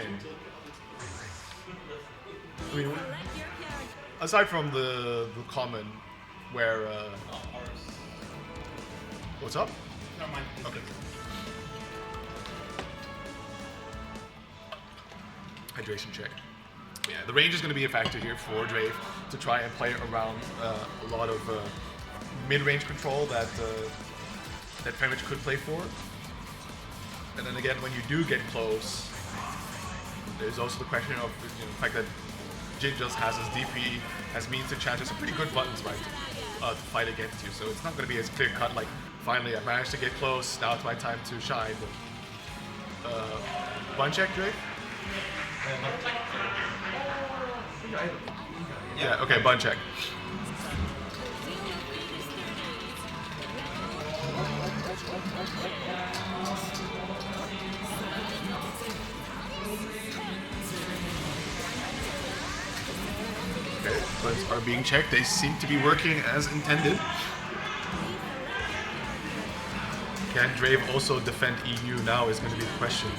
I mean, aside from the common, where what's up? Never mind. Okay. Hydration check. Yeah, the range is going to be a factor here for Drave to try and play around a lot of mid-range control that that Fenrich could play for. And then again, when you do get close, there's also the question of the fact that Jin just has his DP, has means to challenge some pretty good buttons, right, to fight against you. So it's not going to be as clear cut. Like, finally, I managed to get close. Now it's my time to shine. Bun check, Drake. Yeah. Okay. Bun check. Okay, buttons are being checked. They seem to be working as intended. Can Drave also defend EU now is going to be the question.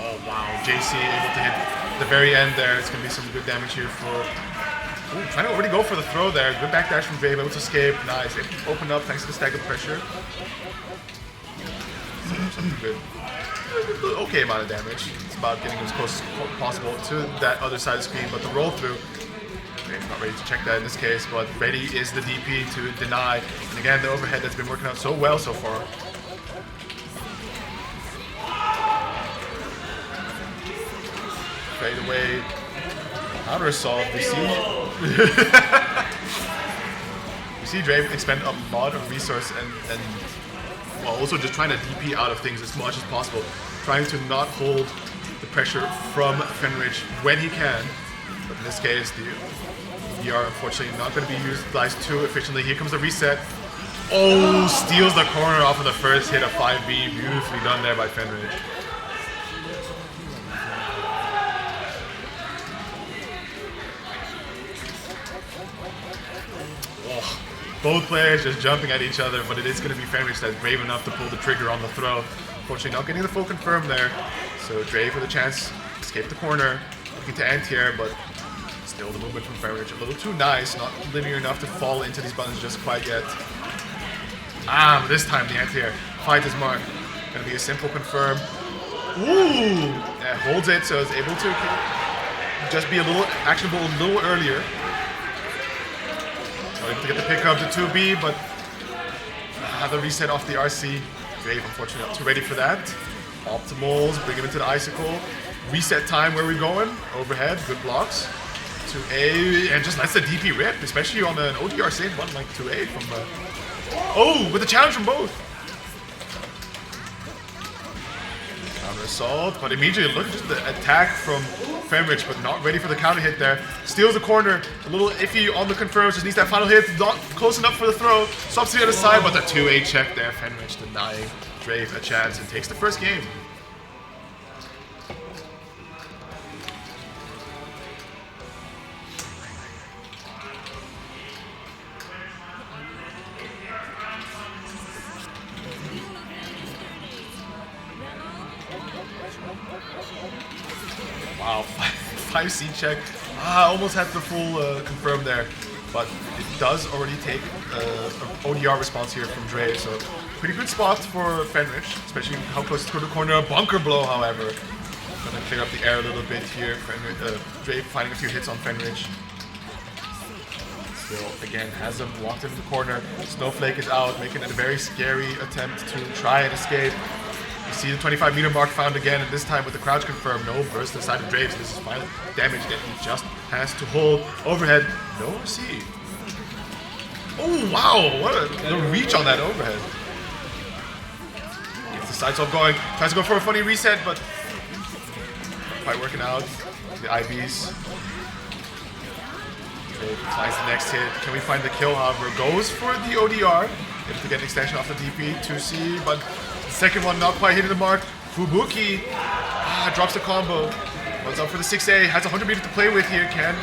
Oh wow, JC able to hit the very end there. It's going to be some good damage here for... Ooh, trying to already go for the throw there. Good backdash from Drave, able to escape. Nice. It opened up thanks to the staggered pressure. Something good. Okay amount of damage. It's about getting as close as possible to that other side of the screen, but the roll through, Drave's not ready to check that in this case, but ready is the DP to deny. And again, the overhead that's been working out so well so far. Fade away. Counter assault. We see. We see Drave expend a lot of resource and while also just trying to DP out of things as much as possible, trying to not hold the pressure from Fenrich when he can. But in this case, the VR unfortunately not going to be utilized too efficiently. Here comes the reset. Oh, steals the corner off of the first hit of 5B. Beautifully done there by Fenrich. Oh, both players just jumping at each other, but it is going to be Fenrich that's brave enough to pull the trigger on the throw. Unfortunately, not getting the full confirm there. So Drave with a chance, escape the corner. Looking to anti-air, but still the movement from Fenrich a little too nice, not linear enough to fall into these buttons just quite yet. But this time the anti-air finds his mark. Gonna be a simple confirm. Ooh! Yeah, holds it, so is able to just be a little actionable a little earlier. Not able to get the pickup to 2B, but have the reset off the RC. Brave, unfortunately, not too ready for that. Optimals, bring him into the icicle. Reset time, where we're going. Overhead, good blocks. 2A, and just lets the DP rip, especially on an ODR save button like 2A from... oh, with a challenge from both! Counter assault, but immediately look at just the attack from Fenrich, but not ready for the counter hit there. Steals the corner, a little iffy on the confirms, just needs that final hit, not close enough for the throw. Swaps to the other side, but the 2A check there, Fenrich denying Drave a chance and takes the first game. Wow, 5C check. Almost had the full confirm there, but it does already take an ODR response here from Dre, so pretty good spot for Fenrich, especially how close to the corner. Bunker blow, however. Gonna clear up the air a little bit here. Dre finding a few hits on Fenrich. Still, again, has him locked in the corner. Snowflake is out, making it a very scary attempt to try and escape. You see the 25-meter mark found again, and this time with the crouch confirmed. No burst inside of Drave, so this is final damage that he just has to hold. Overhead, no RC. Oh, wow, what a reach on that overhead. Gets the side swap going, tries to go for a funny reset, but not quite working out. The IBs. Finds the next hit. Can we find the kill, however? Goes for the ODR. Able to get an extension off the DP, 2C, but the second one not quite hitting the mark. Fubuki drops the combo. Runs up for the 6A, has 100 meters to play with here. Can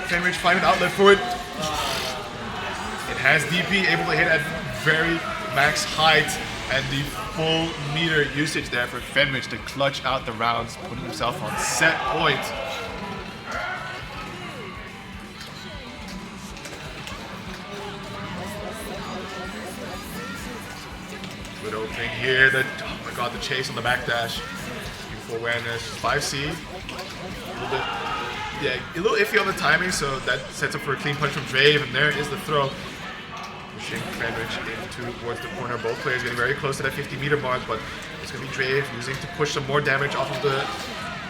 Fenrich find an outlet for it? It has DP, able to hit at very max height, and the full meter usage there for Fenrich to clutch out the rounds, putting himself on set point. Good opening here. Oh my god, the chase on the backdash. Beautiful awareness. 5C. A little bit, yeah, a little iffy on the timing, so that sets up for a clean punch from Drave, and there is the throw. Pushing Fenrich into towards the corner. Both players getting very close to that 50-meter mark, but it's going to be Drave using to push some more damage off of the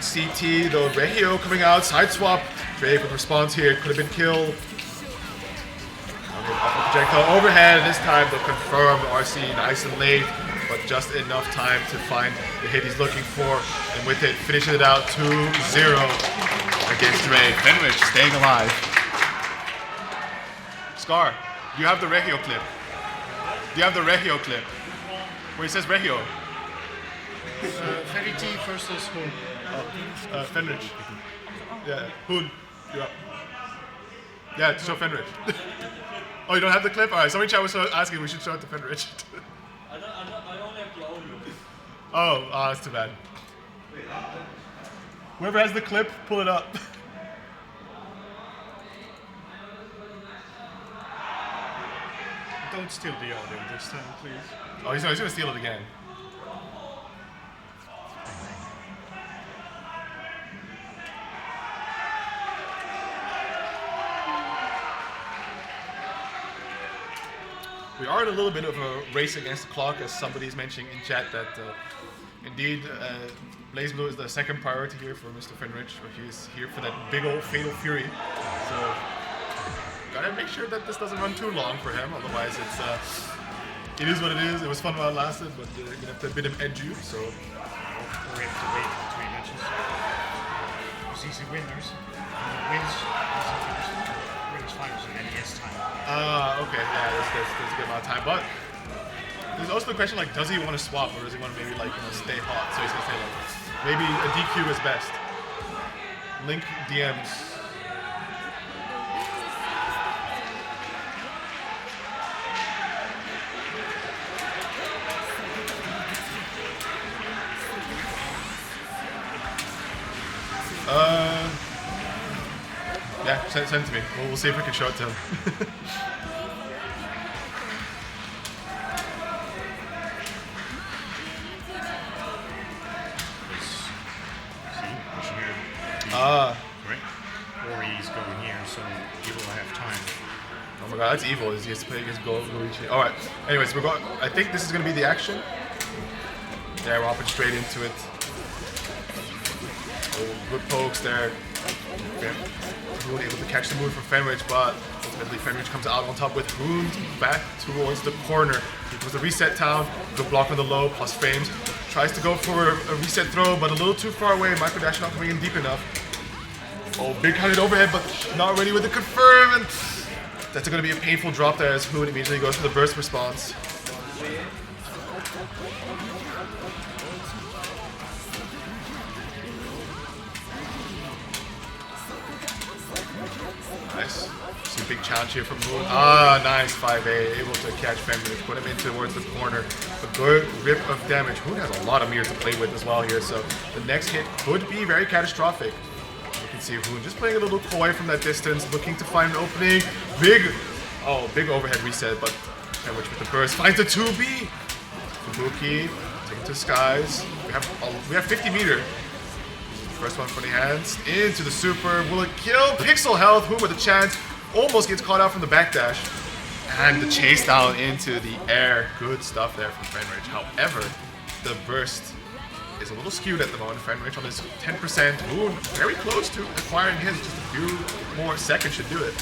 CT. The Regio coming out, side swap. Drave with response here. Could have been killed. Off the projectile overhead, this time they'll confirm RC nice and late, but just enough time to find the hit he's looking for, and with it, finishing it out 2-0 against Dre. Fenrich staying alive. Scar, do you have the Regio clip? Do you have the Regio clip? Where it says Regio? Ferry versus Hoon. Fenrich. Yeah, Hoon, you're up. Yeah, to show Fenrich. Oh, you don't have the clip? Alright, somebody chat was asking we should show it to Fenrich. I only have the audio. Oh, that's too bad. Whoever has the clip, pull it up. Don't steal the audio this time, please. Oh, he's gonna steal it again. We are in a little bit of a race against the clock, as somebody's mentioning in chat that indeed BlazBlue is the second priority here for Mr. Fenrich, or he is here for that big old Fatal Fury. So gotta make sure that this doesn't run too long for him, otherwise it is what it is. It was fun while it lasted, but you're gonna have to bid him edu, so. We have to wait 3 matches. There's easy winners. Wins finals, and then he has time. Okay, yeah, there's a good amount of time, but there's also the question, like, does he want to swap, or does he want to maybe, like, stay hot? So he's gonna say, like, maybe a DQ is best. Link DMs. Yeah, send it to me. We'll see if we can show it to him. Right? Or he's going here, so he will have time. Oh my god, that's evil. He has to play against Luigi. Alright, anyways, we're going. I think this is going to be the action. Yeah, we're hopping straight into it. Oh, good pokes there. Hoon able to catch the move from Fenrich, but ultimately Fenrich comes out on top with Hoon back towards the corner. It was a reset town, good block on the low, plus frames. Tries to go for a reset throw, but a little too far away. Micro dash not coming in deep enough. Oh, big handed overhead, but not ready with the confirm. And that's going to be a painful drop there as Hoon immediately goes for the burst response. Nice. See a big challenge here from Hoon. Ah, nice 5A. Able to catch Fenrich, put him in towards the corner. A good rip of damage. Hoon has a lot of meters to play with as well here, so the next hit could be very catastrophic. You can see Hoon just playing a little coy from that distance, looking to find an opening. Big overhead reset, but Fenrich with the burst finds the 2B. Fubuki, take it to the skies. We have 50 meter. First one from the hands, into the super, will it kill? Pixel health, Hoon with a chance, almost gets caught out from the backdash. And the chase down into the air, good stuff there from Fenrich. However, the burst is a little skewed at the moment. Fenrich on his 10%, Hoon very close to acquiring his, just a few more seconds should do it.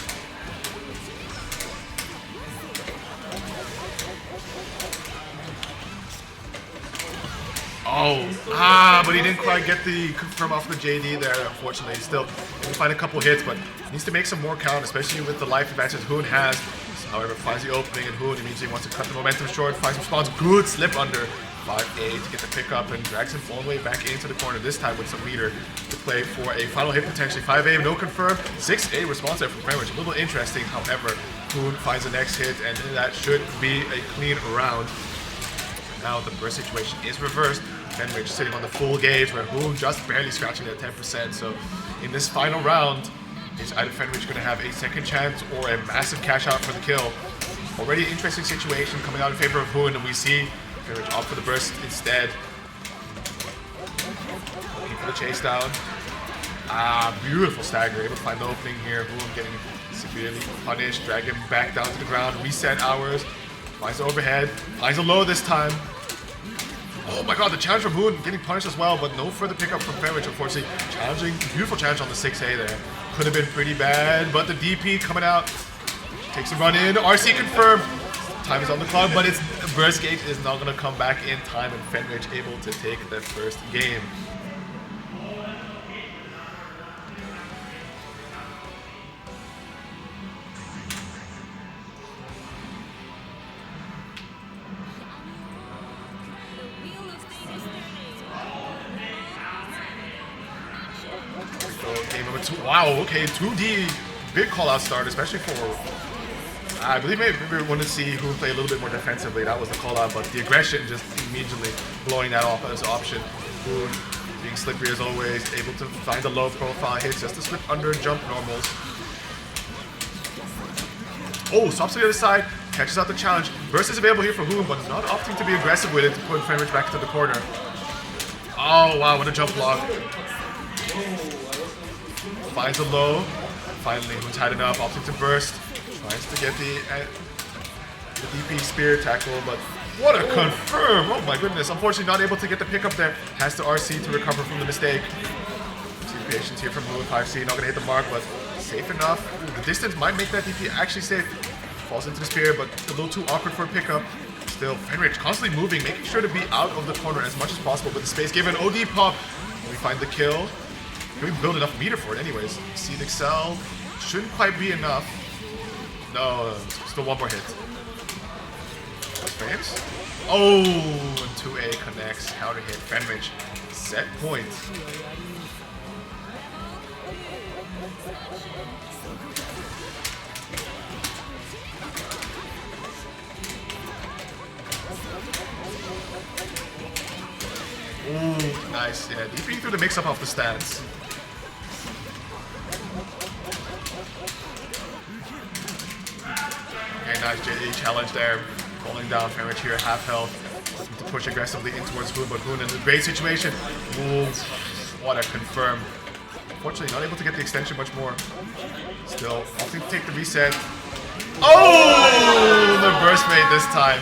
But he didn't quite get the confirm off the JD there, unfortunately. Still, he can find a couple hits, but needs to make some more count, especially with the life advantage Hoon has. However, finds the opening, and Hoon immediately wants to cut the momentum short, finds response, good slip under. 5A to get the pickup and drags him all the way back into the corner, this time with some meter to play for a final hit potentially. 5A, no confirm. 6A response there from Fenrich, a little interesting. However, Hoon finds the next hit, and that should be a clean round. Now the burst situation is reversed. Fenrich sitting on the full gauge where Hoon just barely scratching at 10%. So in this final round, is either Fenrich going to have a second chance or a massive cash out for the kill? Already an interesting situation coming out in favor of Hoon, and we see Fenrich opt for the burst instead. Looking for the chase down. Beautiful stagger, able to find the opening here. Hoon getting severely punished, drag him back down to the ground, reset hours, finds the overhead, finds a low this time. Oh my god, the challenge from Hoon getting punished as well, but no further pickup from Fenrich, unfortunately. Challenging, beautiful challenge on the 6A there. Could have been pretty bad, but the DP coming out. Takes a run in, RC confirmed. Time is on the clock, but its burst gauge is not going to come back in time, and Fenrich able to take that first game. Game number 2. Wow, okay, 2D. Big call-out start, especially for... I believe maybe we want to see Hoon play a little bit more defensively. That was the call-out, but the aggression just immediately blowing that off as an option. Hoon being slippery as always, able to find the low profile hits just to slip under jump normals. Oh, stops to the other side, catches out the challenge. Burst is available here for Hoon, but not opting to be aggressive with it to put Fenrich back into the corner. Oh, wow, what a jump block. Finds a low. Finally, Hoon's had enough, opting to burst. Tries to get the DP spear tackle, but what a confirm! Oh my goodness, unfortunately not able to get the pickup there. Has to RC to recover from the mistake. See the patience here from Hoon, 5C, not gonna hit the mark, but safe enough. Ooh, the distance might make that DP actually safe. Falls into the spear, but a little too awkward for a pickup. Still, Fenrich constantly moving, making sure to be out of the corner as much as possible with the space given. OD pop. We find the kill. Can we build enough meter for it anyways? Seed Excel shouldn't quite be enough. No, still one more hit. Frames? Oh, and 2A connects. Counter hit. Fenrich. Set point. Ooh, nice. Yeah, DP through the mix-up of the stance. nice JD challenge there, falling down very much here, half health. To push aggressively in towards Hoon, but Hoon in a great situation. Ooh, what a confirm. Unfortunately, not able to get the extension much more. Still, opting to take the reset. Oh! The burst mate this time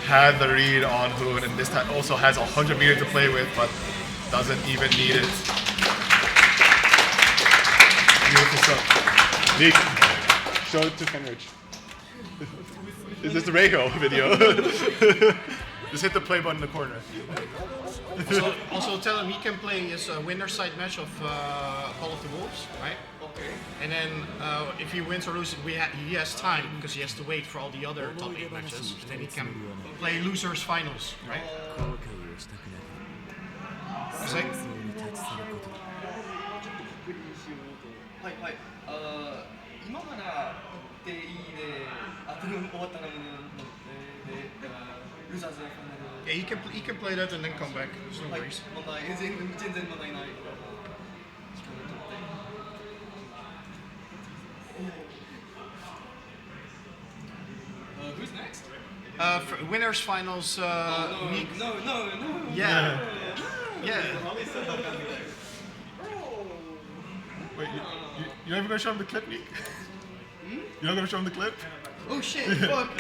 had the read on Hoon, and this time also has 100 meters to play with, but doesn't even need it. Beautiful stuff. Nick, show it to Fenrich. Is this the Reiko video? Just hit the play button in the corner. Also tell him he can play his winner side match of Call of the Wolves, right? Okay. And then if he wins or loses, he has time because he has to wait for all the other top 8 matches, and then he can play losers finals, right? Say? はいはい。今ならでいいで、あと終わったらルーザーズファイナル。 Yeah, he can play that and then come back. There's no はい。 worries. 問題全然問題ない。Who's next? Winners finals. Nick. No. Yeah. Yeah. Wait, you're not even gonna show him the clip, Nick? You're not gonna show him the clip? Oh shit! Fuck!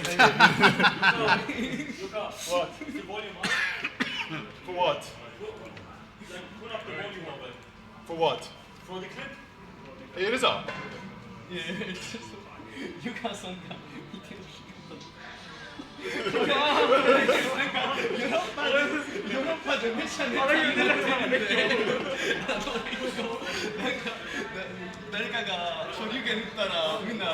What? For what? For what? For the clip? It is up. ゆかさんが見てるしヨーロッパでめっちゃネタになってるんで誰かが所有権打ったらみんな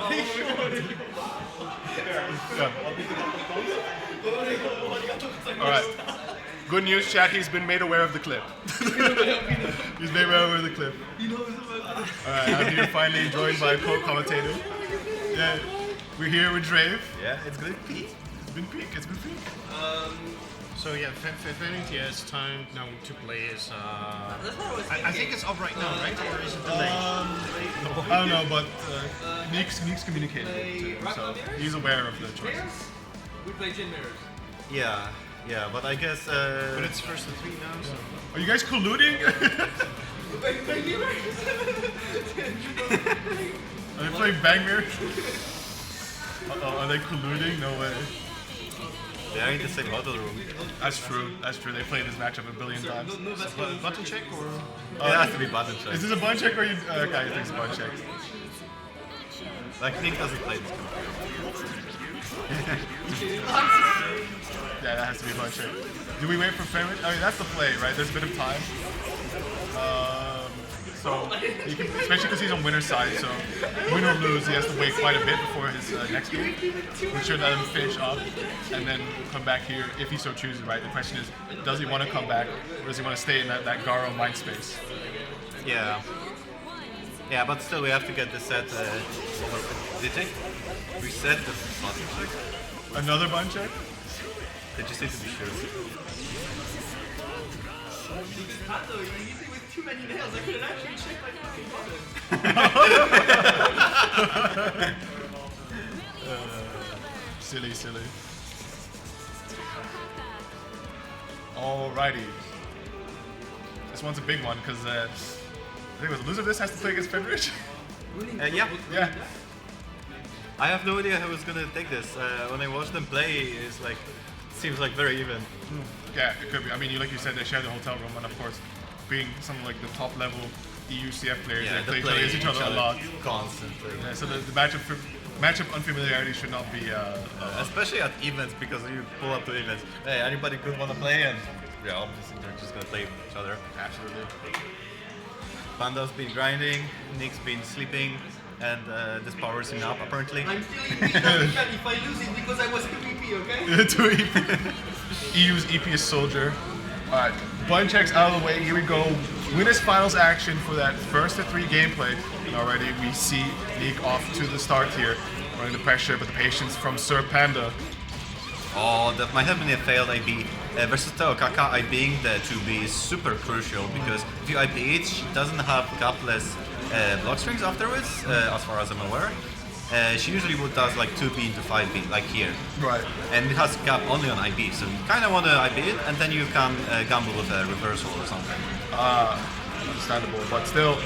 Alright. Good news, chat. He's been made aware of the clip. He's made aware of the clip. Alright, I'm here finally joined by co-commentator. Yeah, we're here with Drave. Yeah, it's good. Pete. It's been peak. So yeah, Vanity has time now to play his. I think it's up right now, right? Or is it delayed? I don't know, but Nick's communicated to him, so he's aware of the choices. We play Jin Mirrors. Yeah, but I guess. But it's first to 3 now, so. Are you guys colluding? Are they playing Bang Mirror? Are they colluding? No way. They're in the same model room. That's true. They played this matchup a billion times. Button check or? It has to be button check. Is this a bun check or you? Okay, I think it's a bun check. Like Nick doesn't play this. Yeah, that has to be a bun check. Do we wait for Fenrich? I mean, that's the play, right? There's a bit of time. So, you can, especially because he's on winner's side, so win or lose, he has to wait quite a bit before his next game, which should let him finish up and then come back here if he so chooses, right? The question is, does he want to come back or does he want to stay in that Garo mind space? Yeah. Yeah, but still we have to get the set. Did they reset the button check? Another bun check? They just need to be sure. With too many nails, I couldn't actually check my fucking button. Silly. Alrighty. This one's a big one because I think the loser of this has to play against Fenrich. Yeah. Yeah. I have no idea who's gonna take this. When I watch them play, it's like seems like very even. Yeah, it could be. I mean, like you said, they share the hotel room, and of course, being some like the top level EU CF players, Yeah, they play against each other a lot. constantly. Yeah, so the matchup unfamiliarity should not be. Especially at events, because you pull up to events. Hey, anybody could want to play, and yeah, obviously they're just gonna play each other. Absolutely. Panda's been grinding, Nick's been sleeping, and this powers him up apparently. I'm still EP if I lose it because I was 2 EP, okay? 2 EP. EU's EP soldier. Alright, button checks out of the way. Here we go. Winners finals action for that first to 3 gameplay. And already we see Nick off to the start here. Running the pressure, but the patience from Sir Panda. Oh, that might have been a failed IB. Versus Teokaka, IBing the 2B is super crucial because if you IB it, she doesn't have gapless block strings afterwards, as far as I'm aware. she usually does like 2B into 5B, like here. Right. And it has cap only on IB, so you kind of want to IB it, and then you can gamble with a reversal or something. Understandable, but still,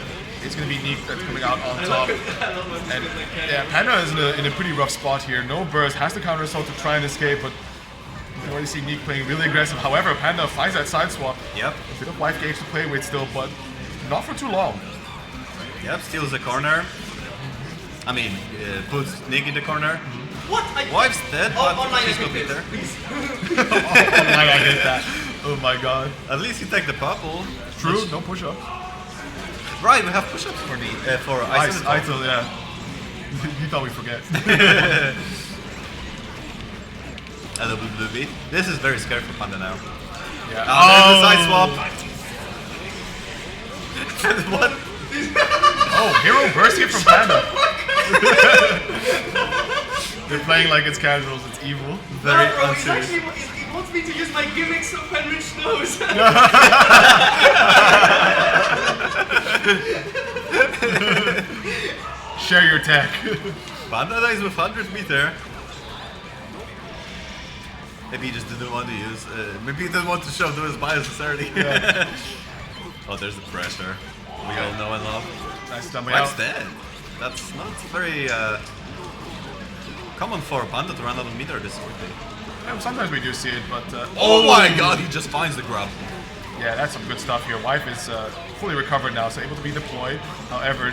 it's going to be Neek that's coming out on top. And yeah, Panda is in a pretty rough spot here. No burst, has to counter assault to try and escape, but you can already see Neek playing really aggressive. However, Panda finds that side swap. Yep. A bit of wife gauge to play with still, but not for too long. Yep, steals the corner. I mean, puts Nick in the corner. What? Wife's dead, but online she's got again, better. please. I get that. Oh my god. At least you take the purple. True, Which- no push-ups. Right, we have push-ups for the for Ice, ice. Itel, yeah. You thought we forget. And the blue beat. This is very scary for Panda now. Yeah. There's the side swap. What? Oh, hero burst here from Panda. They're playing like it's casuals, it's evil. Very No, bro, unserious. he wants me to use my gimmick so Fenrich knows. Share your tech. Panda dies with 100 meter. Maybe he just didn't want to use. Maybe he didn't want to show those bias necessarily. Yeah. Oh, there's the pressure. We all know and love. Nice dummy Wife's out. dead. That's not very common for Panda to run out of meter this quickly. Yeah, sometimes we do see it, but Oh my god, he just finds the grab. yeah, that's some good stuff here. Wife is fully recovered now, so able to be deployed. However,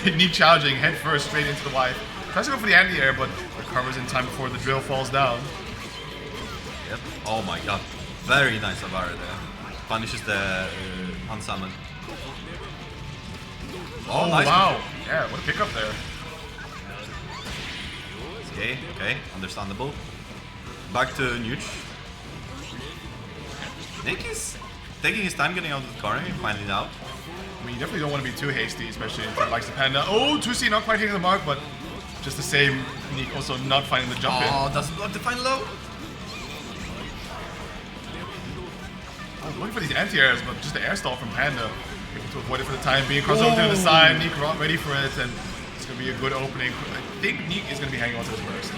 Neek challenging head first straight into the wife. Tries to go for the anti-air, but recovers in time before the drill falls down. Yep. Oh my god. Very nice Avara there. Punishes the unsummon. Oh, nice. wow. Yeah, what a pickup there. Okay, okay, understandable. Back to Nuge. Nick is taking his time getting out of the corner, finding it out. I mean, you definitely don't want to be too hasty, especially if it likes the Panda. Oh, 2C not quite hitting the mark, but just the same. Neek also not finding the jump in. Oh, doesn't block the final low. Oh, looking for these anti-airs, but just the air stall from Panda. Able to avoid it for the time being. Crossover to the side, Neek ready for it, and it's going to be a good opening. I think Neek is going to be hanging on to this burst.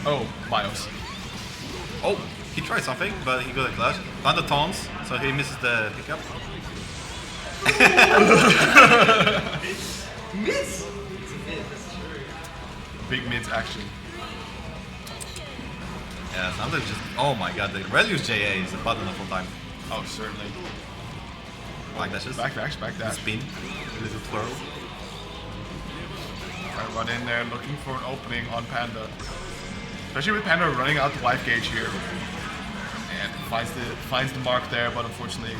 Oh, BIOS. Oh, he tried something, but he got a clash. Panda taunts, so he misses the pickup. Miss. Big mids action. Yeah, sometimes just. Oh my god, the Relius JA is a button the full time. Oh, certainly. Like that's just Back dash, back dash. spin, a little twirl. Try to run in there, looking for an opening on Panda. Especially with Panda running out the life gauge here. And finds the mark there, but unfortunately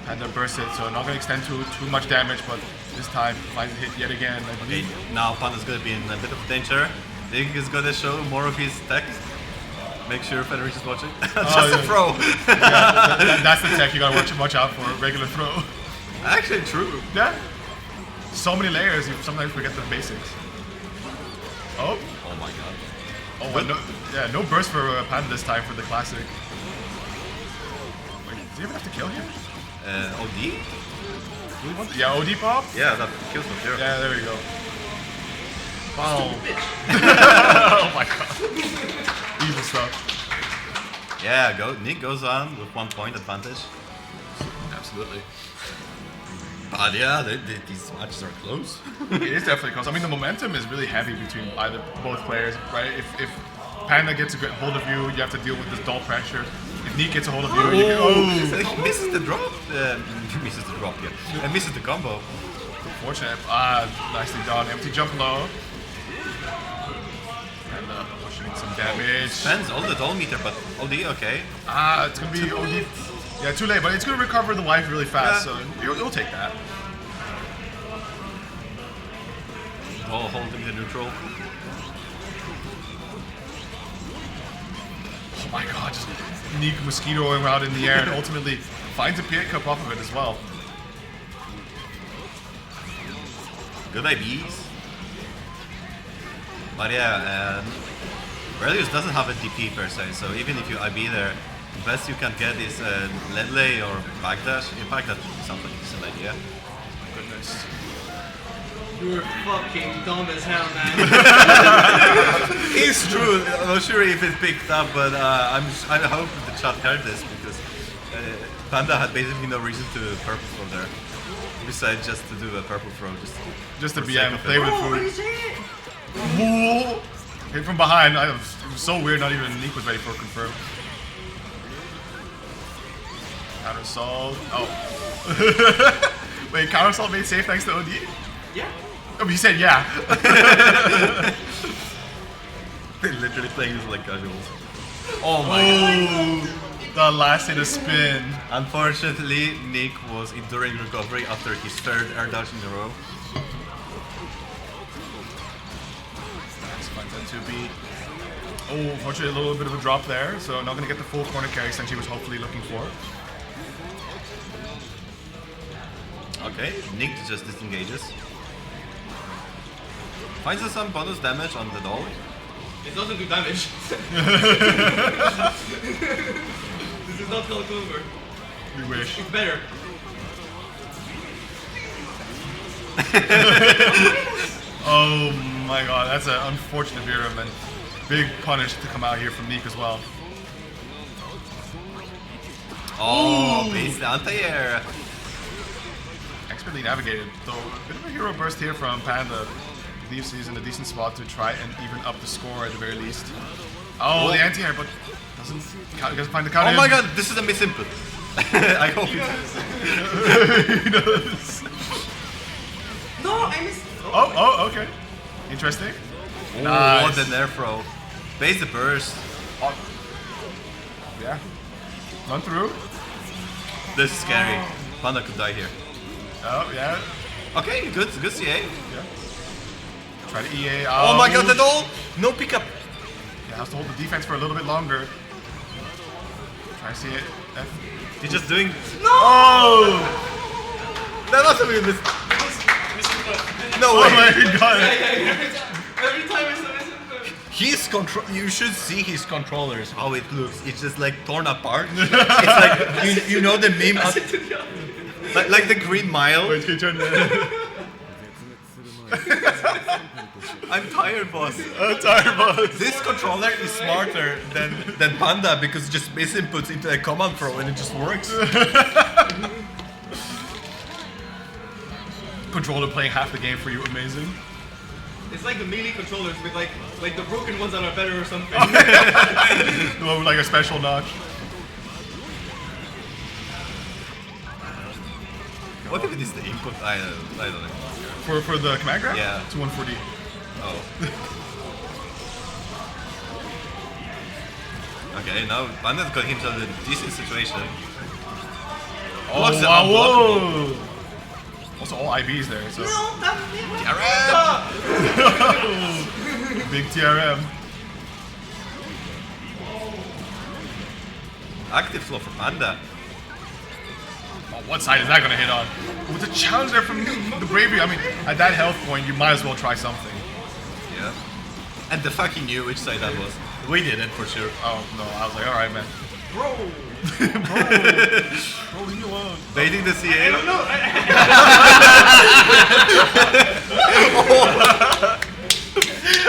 Panda bursts it, so not going to extend too much damage, but this time finds a hit yet again. I Okay, believe. now Panda's gonna be in a bit of danger. Think he's gonna show more of his tech. Make sure Federic is watching. Just yeah. a throw. That's the tech you gotta watch out for, regular throw. Actually, true. Yeah. So many layers, you sometimes forget the basics. Oh. Oh my god. Oh, and no burst for Panda this time for the classic. Wait, does he even have to kill him? OD? Yeah, OD pop? Yeah, that kills him here. Yeah, there we go. Wow. Oh my god. Evil stuff. Yeah, Nick goes on with 1 point advantage. Absolutely. But yeah, these matches are close. It is definitely close. I mean, the momentum is really heavy between both players, right? If Panda gets a good hold of you, you have to deal with this dull pressure. If Neek gets a hold of you, you can, He misses the drop. He misses the drop, yeah. And misses the combo. Unfortunate. Nicely done. Empty jump low. And pushing in some damage. Spends all the doll meter, but OD, okay. It's gonna be OD. Yeah, too late, but it's gonna recover the life really fast, Yeah. so you'll take that. Doll holding the neutral. Oh my god, just Neek mosquitoing around in the air and ultimately finds a pickup off of it as well. Good IBs. But yeah, Relius doesn't have a DP per se, so even if you IB there, the best you can get is lead lay or backdash. In fact, that sounds like a decent idea. Goodness. You're fucking dumb as hell, man. It's true. I'm not sure if it picked up, but I hope the chat heard this because Panda had basically no reason to purple throw there, besides just to do a purple throw, Just to for be sake of play it. with food. Whoa! Hit from behind. It was so weird. Not even Nick was ready for a confirm. Counter assault. Oh. Wait, counter assault made safe thanks to OD? Yeah. Oh, he said yeah. They're literally playing this like casuals. Oh my god. The last hit of spin. Unfortunately, Nick was enduring recovery after his third air dodge in a row. Nice, finds that 2B. Oh, unfortunately a little bit of a drop there, so not gonna get the full corner carry since he was hopefully looking for. Okay, Nick just disengages. Finds us some bonus damage on the doll. It doesn't do damage. This is not called Clover. We wish. It's better. Oh my god, that's an unfortunate Virum and big punish to come out here from Nick as well. Oh, base anti-air. Expertly navigated, though a bit of a hero burst here from Panda. Leaves he's in a decent spot to try and even up the score at the very least. Oh, the anti-air, but doesn't find the counter. Oh my god, this is a misinput. I hope it is. He does. No, I missed. Oh, okay. Interesting. Oh, Nice. what an air throw. Base the burst. Oh. Yeah. Run through. This is scary. Panda could die here. Oh, yeah. Okay, good CA. Try to EA. Oh my god, that all! No pickup. Yeah, has to hold the defense for a little bit longer. Try to see it. He's just doing. Oh! That was a weird miss. No Oh way. my god. Every time it's a missing. His control. You should see his controllers. How it looks. It's just like torn apart. It's like you know the meme. Like the Green Mile. Wait, can you turn that? I'm tired, boss. I'm tired, boss. This controller is smarter than Panda because it just misinputs into a command throw and it just works. Controller playing half the game for you, amazing. It's like the melee controllers with like the broken ones that are better or something. The one with like a special notch. What if it is the input? I don't know. For the command grab? Yeah. It's 140. Oh. Okay, now Panda's got himself in a decent situation. Oh, Blocks it, wow, unblockable. whoa! Also, all IBs there, so. TRM! Big TRM. Active flow for Panda. Oh, what side is that going to hit on? With the challenge there from the bravery, I mean, at that health point, you might as well try something. Yeah. And the fuck he knew which side that was. We didn't for sure. Oh, no, I was like, alright, man. Bro. Bro, leave me alone. Baiting the CA. I don't know.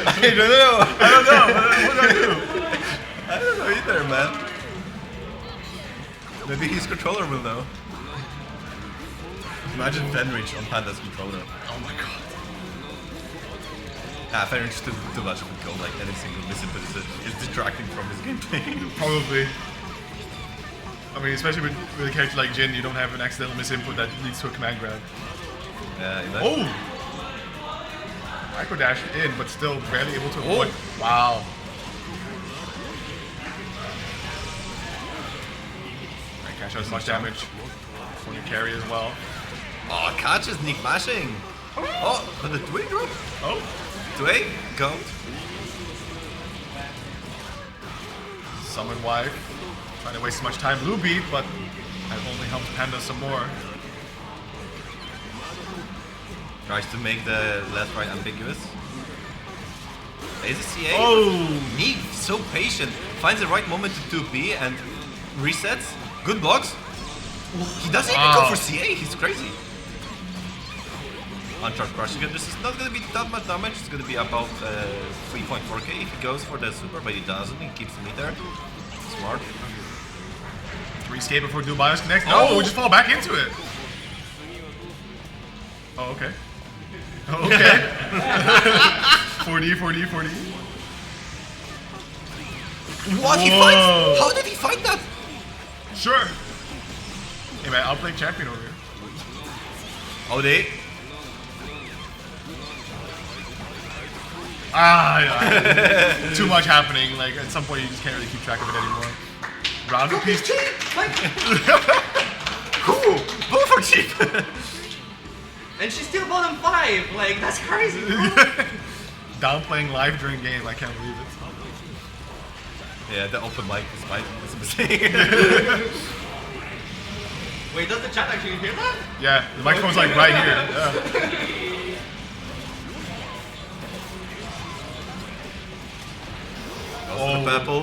I don't know. I don't know. What do I do? I don't know either, man. Maybe his controller will know. Imagine Fenrich on Panda's controller. Oh my god. Fenrich is too much of a goal, like any single misinput is detracting from his gameplay. Probably. I mean, especially with a character like Jin, you don't have an accidental misinput that leads to a command grab. Imagine. Oh! Micro dash in, but still barely able to avoid. Wow. Right, cash out as much damage for your carry as well. Oh, catches Nick mashing. Oh, but the Dway drop? Oh! Dway, goat. Summon wife. Trying to waste as much time. Blue beat, but that only helps Panda some more. Tries to make the left-right ambiguous. Is it CA? Oh! Nick, so patient. Finds the right moment to 2B and resets. Good blocks. He doesn't even go for CA. He's crazy. uncharged crushing it. This is not going to be that much damage. It's going to be about 3.4k if he goes for the super, but he doesn't. He keeps the meter. Smart. 3 skate before dual bios connects. No, we just fall back into it. Oh, okay. Oh, okay. 4D, 4D, 4D. What? He fights? How did he fight that? Sure. Hey man, I'll play champion over here. Oh, they. Yeah. Too much happening. Like at some point, you just can't really keep track of it anymore. Round of piece. Cool. Both are cheap. And she's still bottom 5. Like that's crazy. Downplaying live during game. I can't believe it. Yeah, the open mic is a mistake. Wait, does the chat actually hear that? Yeah, the microphone's like right here. Yeah. Also the purple.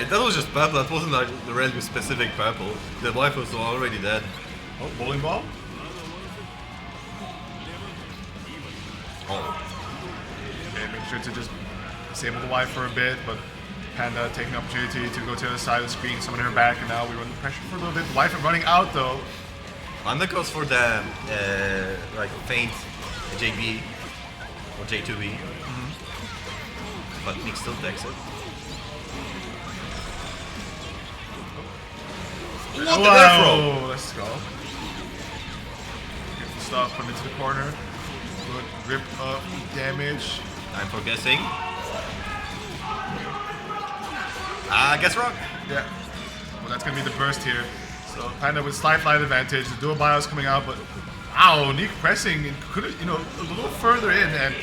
That was just purple. That wasn't like the really specific purple. The wife was already dead. Oh, bowling ball. Oh. Okay, make sure to just disable the wife for a bit, but Panda taking the opportunity to go to the other side of the screen, summon her back, and now we run the pressure for a little bit. The wife running out though. Panda goes for the like faint JB or J2B, but Nick still takes it. What the air throw? Let's go. Get the stuff, put it into the corner. Good rip up damage. Time for guessing. Guess wrong. Yeah. Well, that's gonna be the burst here. So Panda with slight flight advantage. The dual bios coming out, but wow, Nick pressing and could have, a little further in, and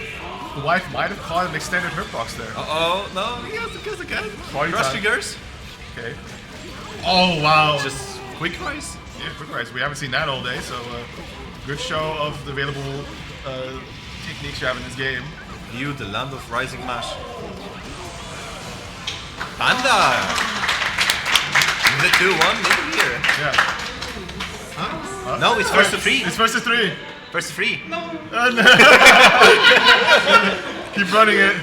the wife might have caught an extended hurt box there. Uh-oh, no, he has to guess again. Body Crush time. triggers. Okay. Oh wow. Just quick rise. Yeah, quick rise. We haven't seen that all day, so good show of the available techniques you have in this game. View the land of rising mash. Panda! Is it 2-1? Maybe here. Yeah. No, it's first to 3. It's first to 3. First to 3. Keep running it.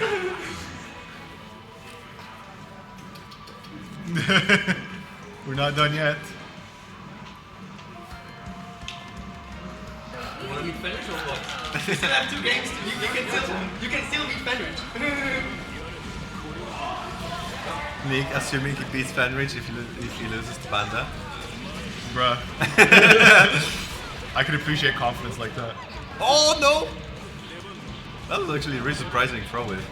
We're not done yet. You want to meet Fenrich or what? You still have 2 games. You can still meet Fenrich. Nick, assuming he beats Fenrich if he loses to Panda. Bruh. I could appreciate confidence like that. Oh no! That was actually a really surprising throw with.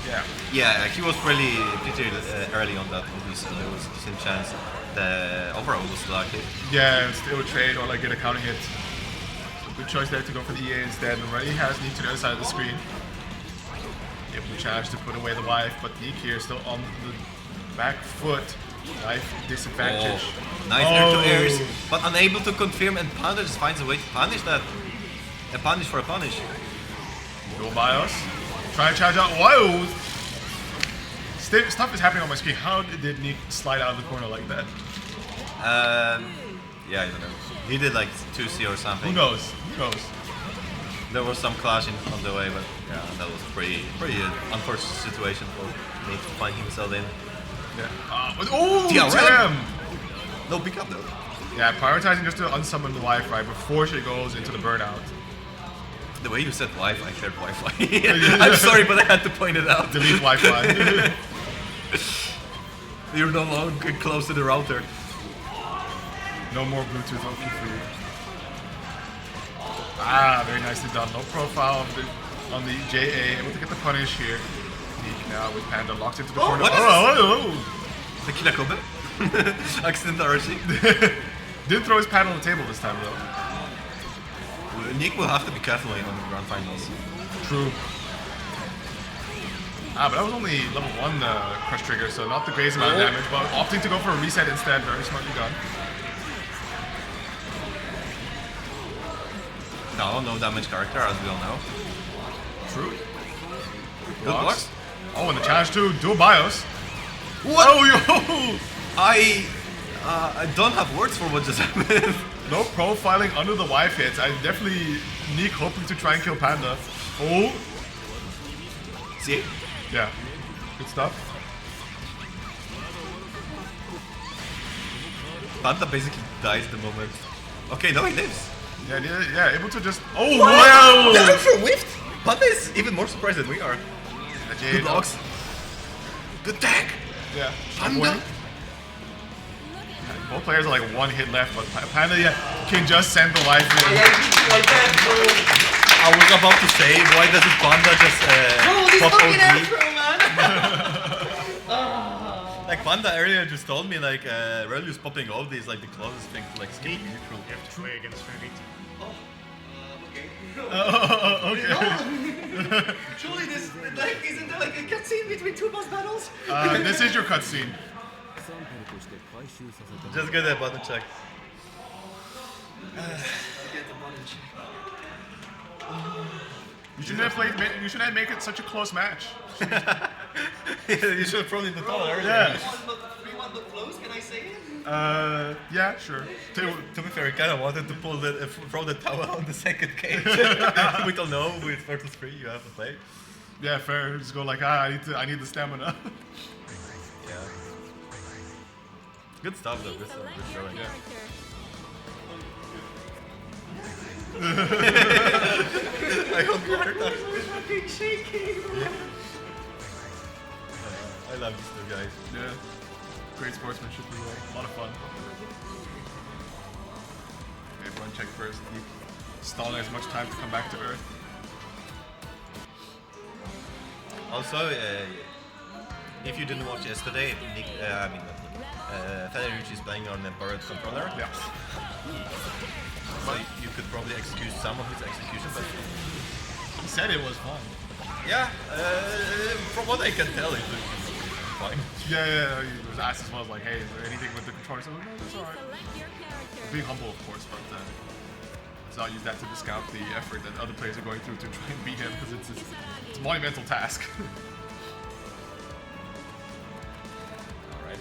Yeah. Yeah, he was pretty early on that movie, so there was a decent chance the overall was lucky. Yeah, still trade or like get a counter hit. So good choice there to go for the EA instead. And already has Neek to the other side of the screen. Give him the chance to put away the wife, but Neek here still on the back foot. Life disadvantage. Oh, nice air to airs, but unable to confirm, and Panda just finds a way to punish that. A punish for a punish. Dual bios. Try and charge out. Whoa! Stuff is happening on my screen. How did Neek slide out of the corner like that? Yeah, I don't know. He did like 2C or something. Who knows? Who knows? There was some clashing on the way, but yeah, that was pretty unfortunate situation for Nick to find himself in. Yeah. Oh, TRM. TRM! No pick up though. Yeah, prioritizing just to unsummon the wife right before she goes into the burnout. The way you said Wi-Fi, I shared Wi-Fi. I'm sorry, but I had to point it out. Delete Wi-Fi. You're no longer close to the router. No more Bluetooth OP for you. Ah, very nicely done. Low profile on the JA. Able to get the punish here. Neek now with Panda locked into the corner. what is Oh. The Killer Kobe? Accidental RC. Didn't throw his pad on the table this time though. Nick will have to be careful in the grand finals. True. Ah, but that was only level 1 crush trigger, so not the greatest amount of damage, but opting to go for a reset instead, very smartly done. No damage character, as we all know. True. Good blocks. Oh, and the challenge too, dual bios. What? Oh, yo! I don't have words for what just happened. No profiling under the wife hits. I definitely Neek hoping to try and kill Panda. Oh, See? yeah, good stuff. Panda basically dies the moment. Okay, now he lives. Yeah, able to just. Oh wow! The Ultra whiffed! Panda is even more surprised than we are. Jade, Good blocks. Good tag! Yeah. Panda! Both players are like one hit left, but Panda can just send the life in. I was about to say, why doesn't Panda just pop OD? Like Panda earlier just told me like Relu's popping OD is like the closest thing to like skipping neutral. You have to play against Fenrit. Okay. Surely this, like, isn't there like a cutscene between two boss battles? This is your cutscene. Just get that button check. You shouldn't have made it such a close match. You should have thrown in the towel earlier. Yeah. 3-1 look close, can I say it? Yeah, sure. To be fair, I kind of wanted to pull throw the towel on the second cage. We don't know with versus 3 you have to play. Yeah, fair. Just go like, I need the stamina. Yeah. Good stuff though. Good stuff. Select Good your showing. Yeah. character. I hope you heard that. Fucking shaking. I love these two guys. Yeah. Great sportsmanship anyway. A lot of fun. Okay, everyone check first. Keep stalling as much time to come back to Earth. Also, if you didn't watch yesterday, Federici is playing on a borrowed controller. Yeah. So you could probably excuse some of his execution, but He said it was fun. yeah, from what I can tell, it looks fine. Yeah. He was asked as well, like, hey, is there anything with the controller? So, no, that's alright. Select your character. Being humble, of course, but let's not use that to discount the effort that other players are going through to try and beat him, because it's a monumental task. Alright.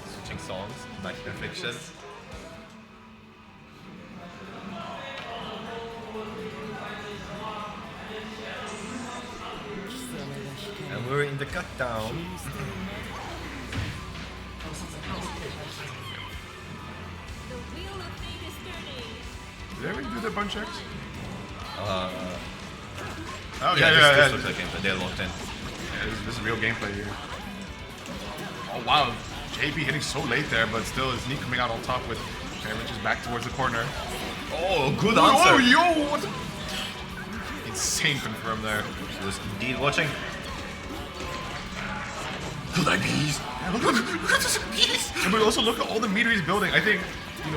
Switching songs, CentralFiction. And we're in the cut down. The wheel of fate is turning. Did they ever do the bunch checks? Oh Yeah, this looks like gameplay. They're locked in. Yeah, this is real gameplay here. Oh wow, JP hitting so late there, but still his knee coming out on top with Which is back towards the corner. Oh, good Oh, answer. yo! What? Insane confirm there. He was indeed watching. Look at these. Look at this piece. But also look at all the meter he's building. I think,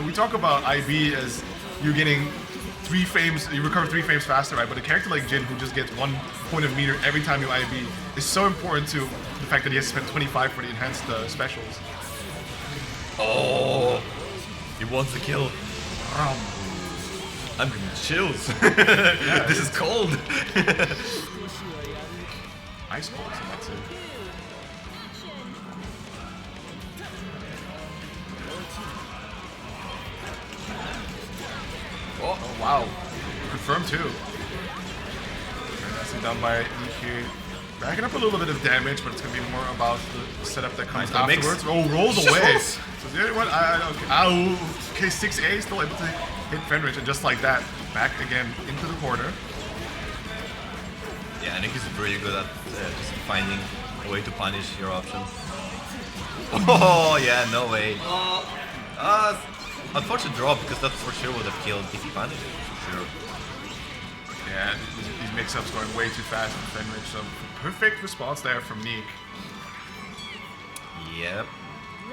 we talk about IB as you getting 3 frames, you recover 3 frames faster, right? But a character like Jin who just gets 1 point of meter every time you IB is so important to the fact that he has to spend 25 for the enhanced specials. Oh, he wants the kill. I'm getting chills. This is cold. Ice cold, so that's it. Oh, wow. Confirmed too. That's done by EQ. Backing up a little bit of damage, but it's going to be more about the setup that comes Nice mix. afterwards. Oh, rolls Just away. rolls. So the other one, okay, 6A still able to hit Fenrich, and just like that, back again into the corner. Yeah, I think he's really good at just finding a way to punish your options. Oh, yeah, no way. Unfortunate draw, because that for sure would have killed if he punished it, for sure. Yeah, these mix-ups going way too fast from Fenrich, so perfect response there from Neek. Yep.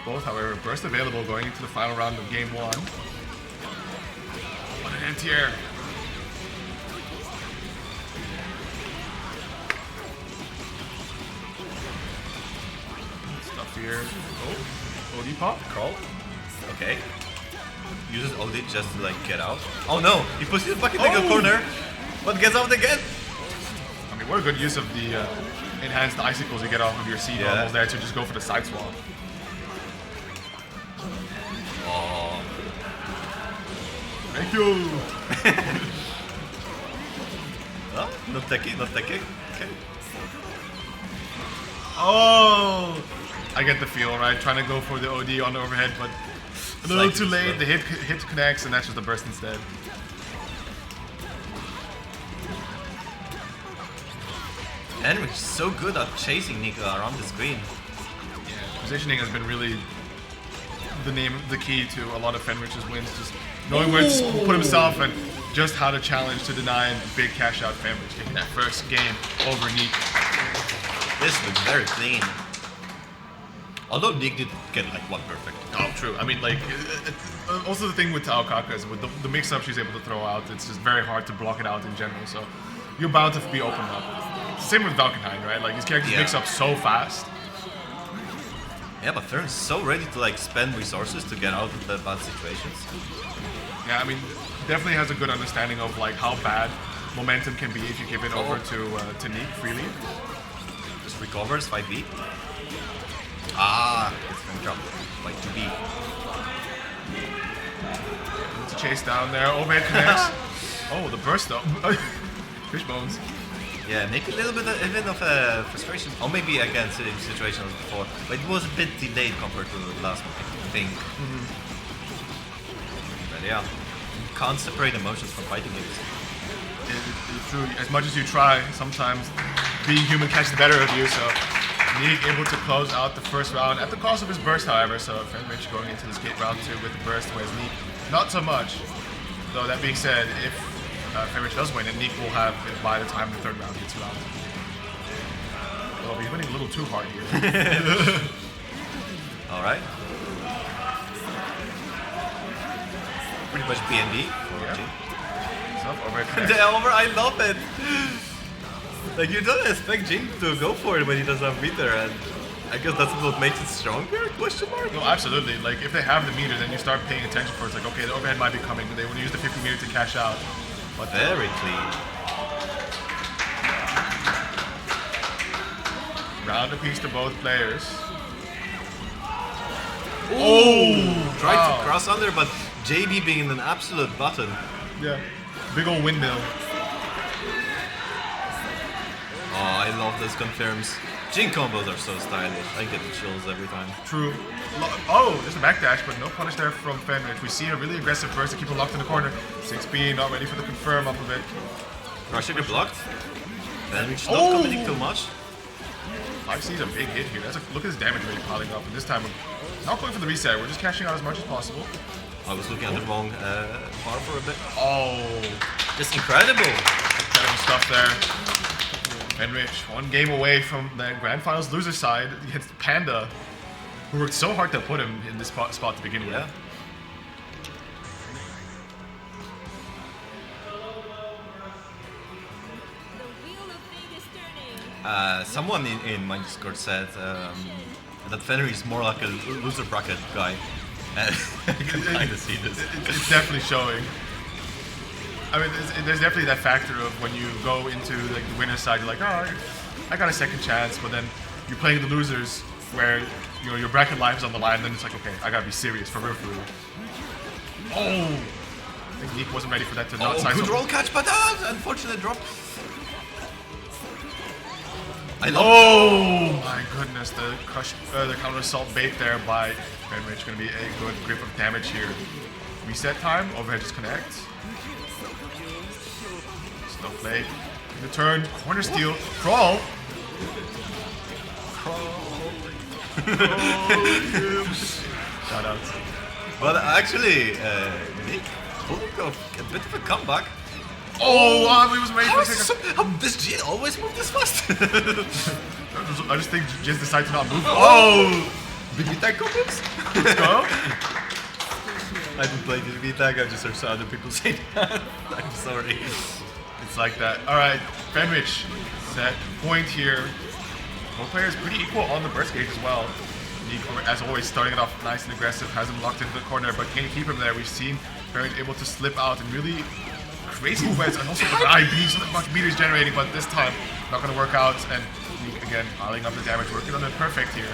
Both, however, burst available going into the final round of game 1. What an anti-air. Stuff here. Oh, OD pop. Crawl. Okay. Uses OD just to like get out. Oh no! He pushes the fucking thing in the corner, but gets out again. I mean, what a good use of the enhanced icicles you get off of your C normals there to just go for the side swap. Oh. Yo! Oh, not techie, not techie. Okay. Oh! I get the feel, right? Trying to go for the OD on the overhead, but a little Slightly too late. slow. The hit connects, and that's just a burst instead. Henry's so good at chasing Nico around the screen. Positioning has been really the key to a lot of Fenrich's wins. Just knowing where to put himself and just how to challenge to deny big cash out Fenrich, taking that first game over Neek. This looks very clean. Although Nick did get like one perfect. Oh, true. I mean, like, also the thing with Taokaka is with the mix-up she's able to throw out, it's just very hard to block it out in general. So you're bound to be opened up. Same with Valkenheim, right? Like, these characters mix up so fast. Yeah, but Fern's so ready to like spend resources to get out of the bad situations. Yeah, I mean, definitely has a good understanding of like how bad momentum can be if you give it over to Neek freely. Just recovers 5B. Ah, it's gonna drop by 2B. To chase down there, overhead connects. Oh, the burst though. Fish bones. Yeah, maybe a little bit even of a frustration. Or maybe again, same situation as before. But it was a bit delayed compared to the last one, I think. But yeah, you can't separate emotions from fighting games. It's true. As much as you try, sometimes being human catches the better of you. So Neek able to close out the first round at the cost of his burst, however. So Fenrich going into this gate round 2 with the burst, whereas Neek not so much. Though that being said, if Fenrich does win, and Neek will have it by the time the third round gets around. Well, he's winning a little too hard here. Alright. Pretty much BNB for Yeah. Jin. Stuff, overhead connect. The over, I love it! Like, you don't expect Jin to go for it when he doesn't have meter, and I guess that's what makes it stronger? Question mark? No, absolutely. Like, if they have the meter, then you start paying attention for it. It's like, okay, the overhead might be coming, but they want to use the 50 meter to cash out. But Very clean. round apiece to both players. Oh! Tried wow. to cross under, but JB being an absolute button. Yeah. Big old windmill. Oh, I love those confirms. Jin combos are so stylish. I get the chills every time. True. Oh, there's a backdash, but no punish there from Fenrich. We see a really aggressive burst to keep him locked in the corner. 6B, not ready for the confirm up of it. Russia get blocked. Fenrich not committing too much. 5C is a big hit here. Look at his damage rate piling up. And this time, we're not going for the reset. We're just cashing out as much as possible. I was looking at the wrong bar for a bit. Oh, Just incredible. incredible stuff there. Fenrich, one game away from the Grand Finals loser side against Panda, who worked so hard to put him in this spot to begin with. Yeah. The wheel of fate is turning. Someone in my Discord said that Fenrir is more like a loser bracket guy. And I can kind of see this. It's definitely showing. I mean, there's definitely that factor of when you go into like the winner's side, you're like, oh, I got a second chance, but then you're playing the losers where your bracket life is on the line, and then it's like, okay, I gotta be serious for real. Oh, I think Neek wasn't ready for that to not size Good up. roll catch, but unfortunate drop. I love Oh my goodness, the counter assault bait there by Fenrich. Gonna be a good grip of damage here. Reset time, overhead just connects. Slow play. In the turn, corner steal, crawl. Shout outs. But actually, Nick pulling off a bit of a comeback. Oh, he was ready for a second. How does Jin always move this fast? I just think Jin decided to not move. Oh! Big V-Tag combos? Let's go. I didn't play this V-Tag, I just heard other people say that. I'm sorry. It's like that. Alright, Fenrich, set point here. Both players pretty equal on the burst gauge as well. Neek, as always, starting it off nice and aggressive, has him locked into the corner, but can't keep him there. We've seen Fenrich able to slip out and really crazy movements, and also with IB, so much meter is generating, but this time not going to work out. And Neek again piling up the damage, working on it perfect here.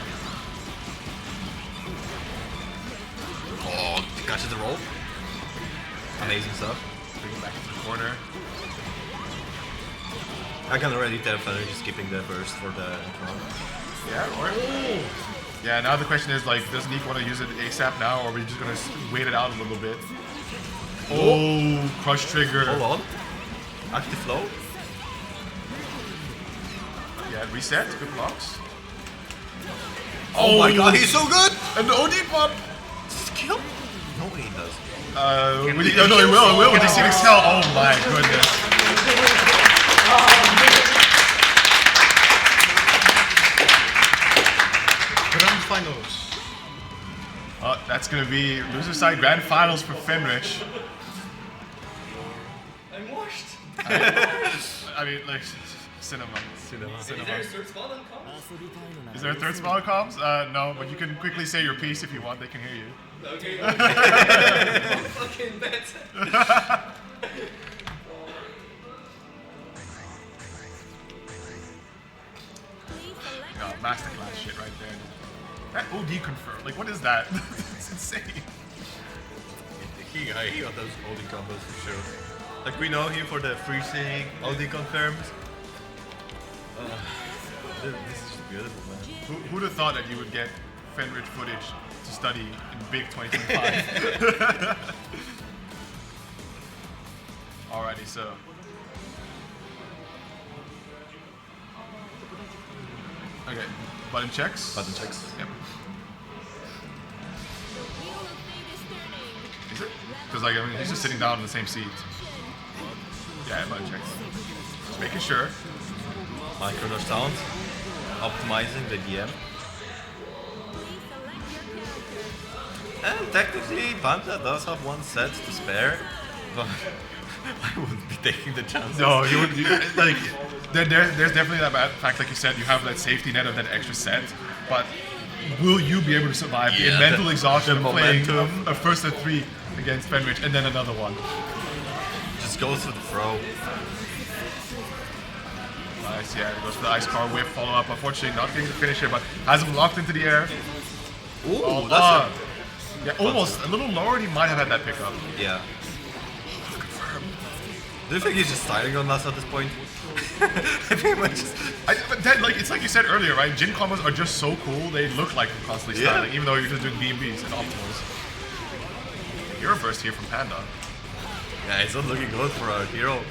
Oh, catches the roll. Amazing stuff. Bring him back into the corner. I can already tell Fenrich is skipping the burst for the front. Yeah, or... Yeah, now the question is, like, does Nick want to use it ASAP now, or are we just going to wait it out a little bit? Oh, crush trigger. Hold on. Active flow. Yeah, reset. Good blocks. Oh my god, he's so good! And the OD pop! Skill? No way he does. No, he will. With the Phoenix Hell. Oh my goodness. Grand finals. That's going to be loser side grand finals for Fenrich. I'm washed. I mean, like, cinema. Is there a third spot on comms? Is there a third spot comms? No, but you can quickly say your piece if you want. They can hear you. Okay. Fucking bet. Oh, masterclass shit right there. That OD confirmed. Like, what is that? It's insane. He got those OD combos for sure. Like, we know him for the freezing OD confirmed. This is just beautiful, man. Who'd have thought that you would get Fenrich footage to study in Big 2025? Alrighty, so. Okay, button checks. Button checks. Yep. Is it? Because like, I mean, he's just sitting down in the same seat. Yeah, button checks. Just making sure. Micro sound. Optimizing the DM. And technically, Panda does have one set to spare, but I wouldn't be taking the chance. No, you would like. There's definitely that fact, like you said, you have that safety net of that extra set, but will you be able to survive the mental exhaustion of playing a first of 3 against Fenrich and then another one? Just goes with the throw. Nice, yeah, it goes for the ice car whip follow up. Unfortunately, not getting the finisher, but has him locked into the air. Ooh, that's yeah, almost a little lower, and he might have had that pickup. yeah. Do you think he's just styling on us at this point? I think we're just... But then, like, it's like you said earlier, right? Jin combos are just so cool, they look like they're constantly Yeah. styling, even though you're just doing BMBs and optimals. Hero burst here from Panda. Yeah, it's not looking good for our hero.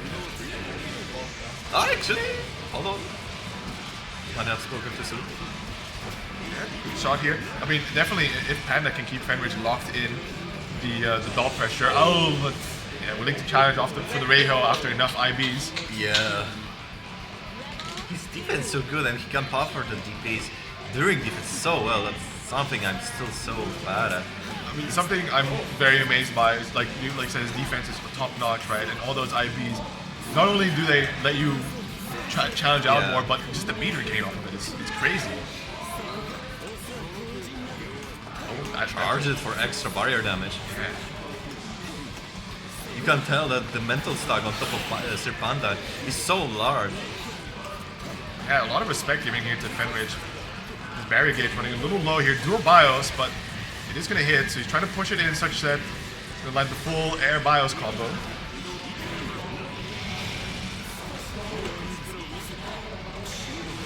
Oh, actually, hold on. Might have spoken too soon. Good shot here. I mean, definitely, if Panda can keep Fenrich locked in the dot pressure. Oh, but yeah, willing to challenge for the Ray Hill after enough IBs. Yeah. His defense is so good and he can buffer the DPs during defense so well. That's something I'm still so bad at. I mean, something I'm very amazed by is, like you said, his defense is top notch, right? And all those IBs, not only do they let you challenge out Yeah. more, but just the meter gain off of it is crazy. Oh, that Charge it for extra barrier damage. You can tell that the mental stack on top of Sir Panda is so large. Yeah, a lot of respect giving here to Fenrich. His barrier gauge running a little low here, dual BIOS, but it is going to hit, so he's trying to push it in such that he'll land the full air BIOS combo.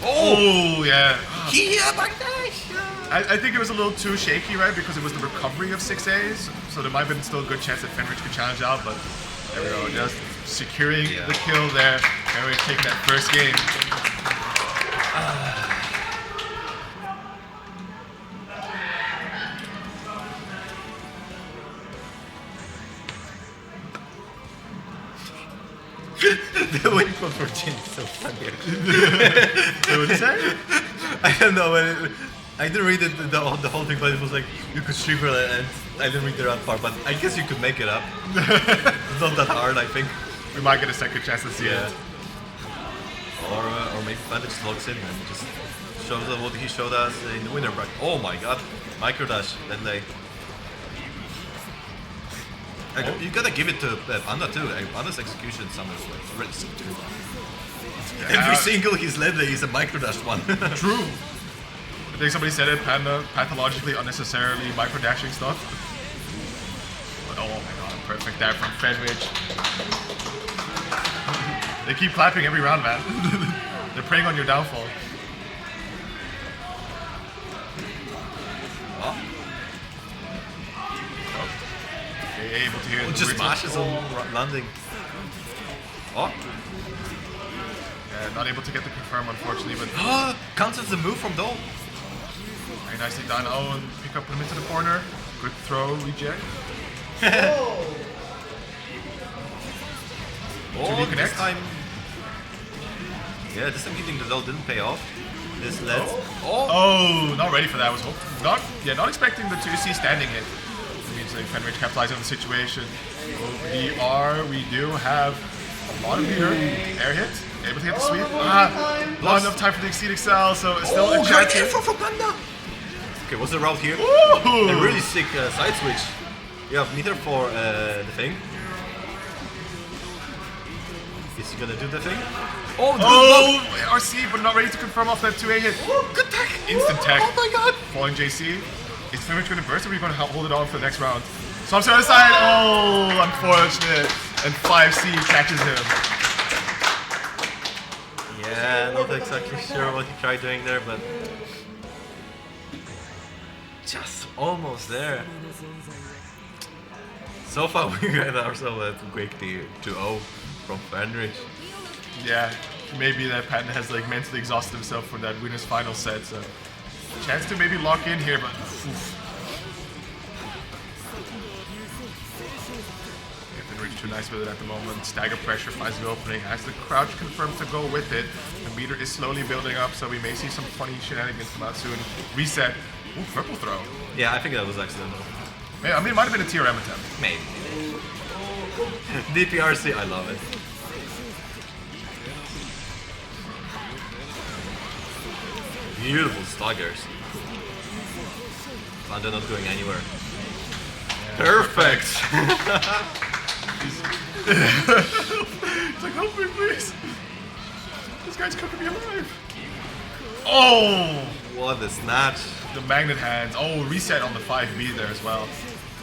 Oh, yeah. I think it was a little too shaky, right? Because it was the recovery of 6As, so there might have been still a good chance that Fenrich could challenge out, but there we go, just securing the kill there. Fenrich taking that first game. The win code for Jin is so funny. What did you say? I don't know. I didn't read the whole thing, but it was like you could stream it, and I didn't read the right part. But I guess you could make it up. It's not that hard, I think. We might get a second chance to see it. Or maybe Panda just logs in and just shows us what he showed us in the winner bracket. Oh my god, micro dash, then they. You gotta give it to Panda too. Panda's execution sometimes like risk too. Every single he's led is a micro dash one. True. I think somebody said it, Panda pathologically unnecessarily microdashing stuff. But oh my god, perfect there from Fenwich. They keep clapping every round, man. They're preying on your downfall. Okay, able to hear the Just rhythm. smashes on landing. Oh, Yeah, not able to get the confirm, unfortunately, but cancels the move from Dole. very nicely done. Oh, and pick up him into the corner. Good throw, reject. Oh, reconnect? this time. Yeah, this time hitting the Dole didn't pay off. This led. Oh, not ready for that. I was hoping, not expecting the 2C standing hit. It means like Fenwich capitalizing on the situation. We do have a lot of meter. Air hit. Able to hit the sweep. Not enough time for the Exceed Excel, so it's still a chance here. for Panda. Okay, what's the route here? Ooh. A really sick side switch. You have meter for the thing. Is he gonna do the thing? Oh, RC, but not ready to confirm off that 2A hit. Good tech! Instant tech. Oh my god! Falling JC. Is Fenwich going to burst or are we going to hold it on for the next round? So I'm on the side. Oh, unfortunate. And 5C catches him. Yeah, not exactly sure what he tried doing there, but just almost there. So far we got ourselves a quick 2-0 from Fenrich. Yeah, maybe that Panda has like mentally exhausted himself for that winner's final set. So chance to maybe lock in here, but oof. Fenrich too nice with it at the moment. Stagger pressure finds the opening. Has the crouch confirmed to go with it. The meter is slowly building up, so we may see some funny shenanigans come out soon. Reset. Ooh, purple throw. Yeah, I think that was accidental. Yeah, I mean, it might have been a TRM attempt. Maybe. DPRC, I love it. Beautiful staggers. And they're not going anywhere. Perfect! It's like, help me, please. This guy's cooking me alive. Oh! What a snatch. The magnet hands. Oh, reset on the 5B there as well.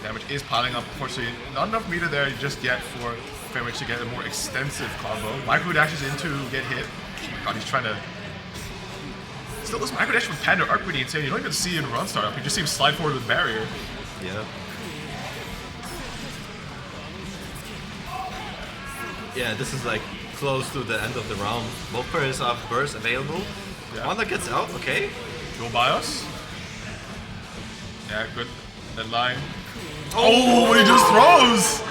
Damage is piling up. Unfortunately, not enough meter there just yet for Fenwich to get a more extensive combo. Micro dashes in to get hit. Oh my god, he's trying to... Still, this micro dash from Panda are pretty insane. You don't even see him run startup. You just see him slide forward with barrier. Yeah. Yeah, this is like close to the end of the round. Both players have burst available. Yeah. One that gets out, okay. Go BIOS. Yeah, good. That line. Oh, he just throws!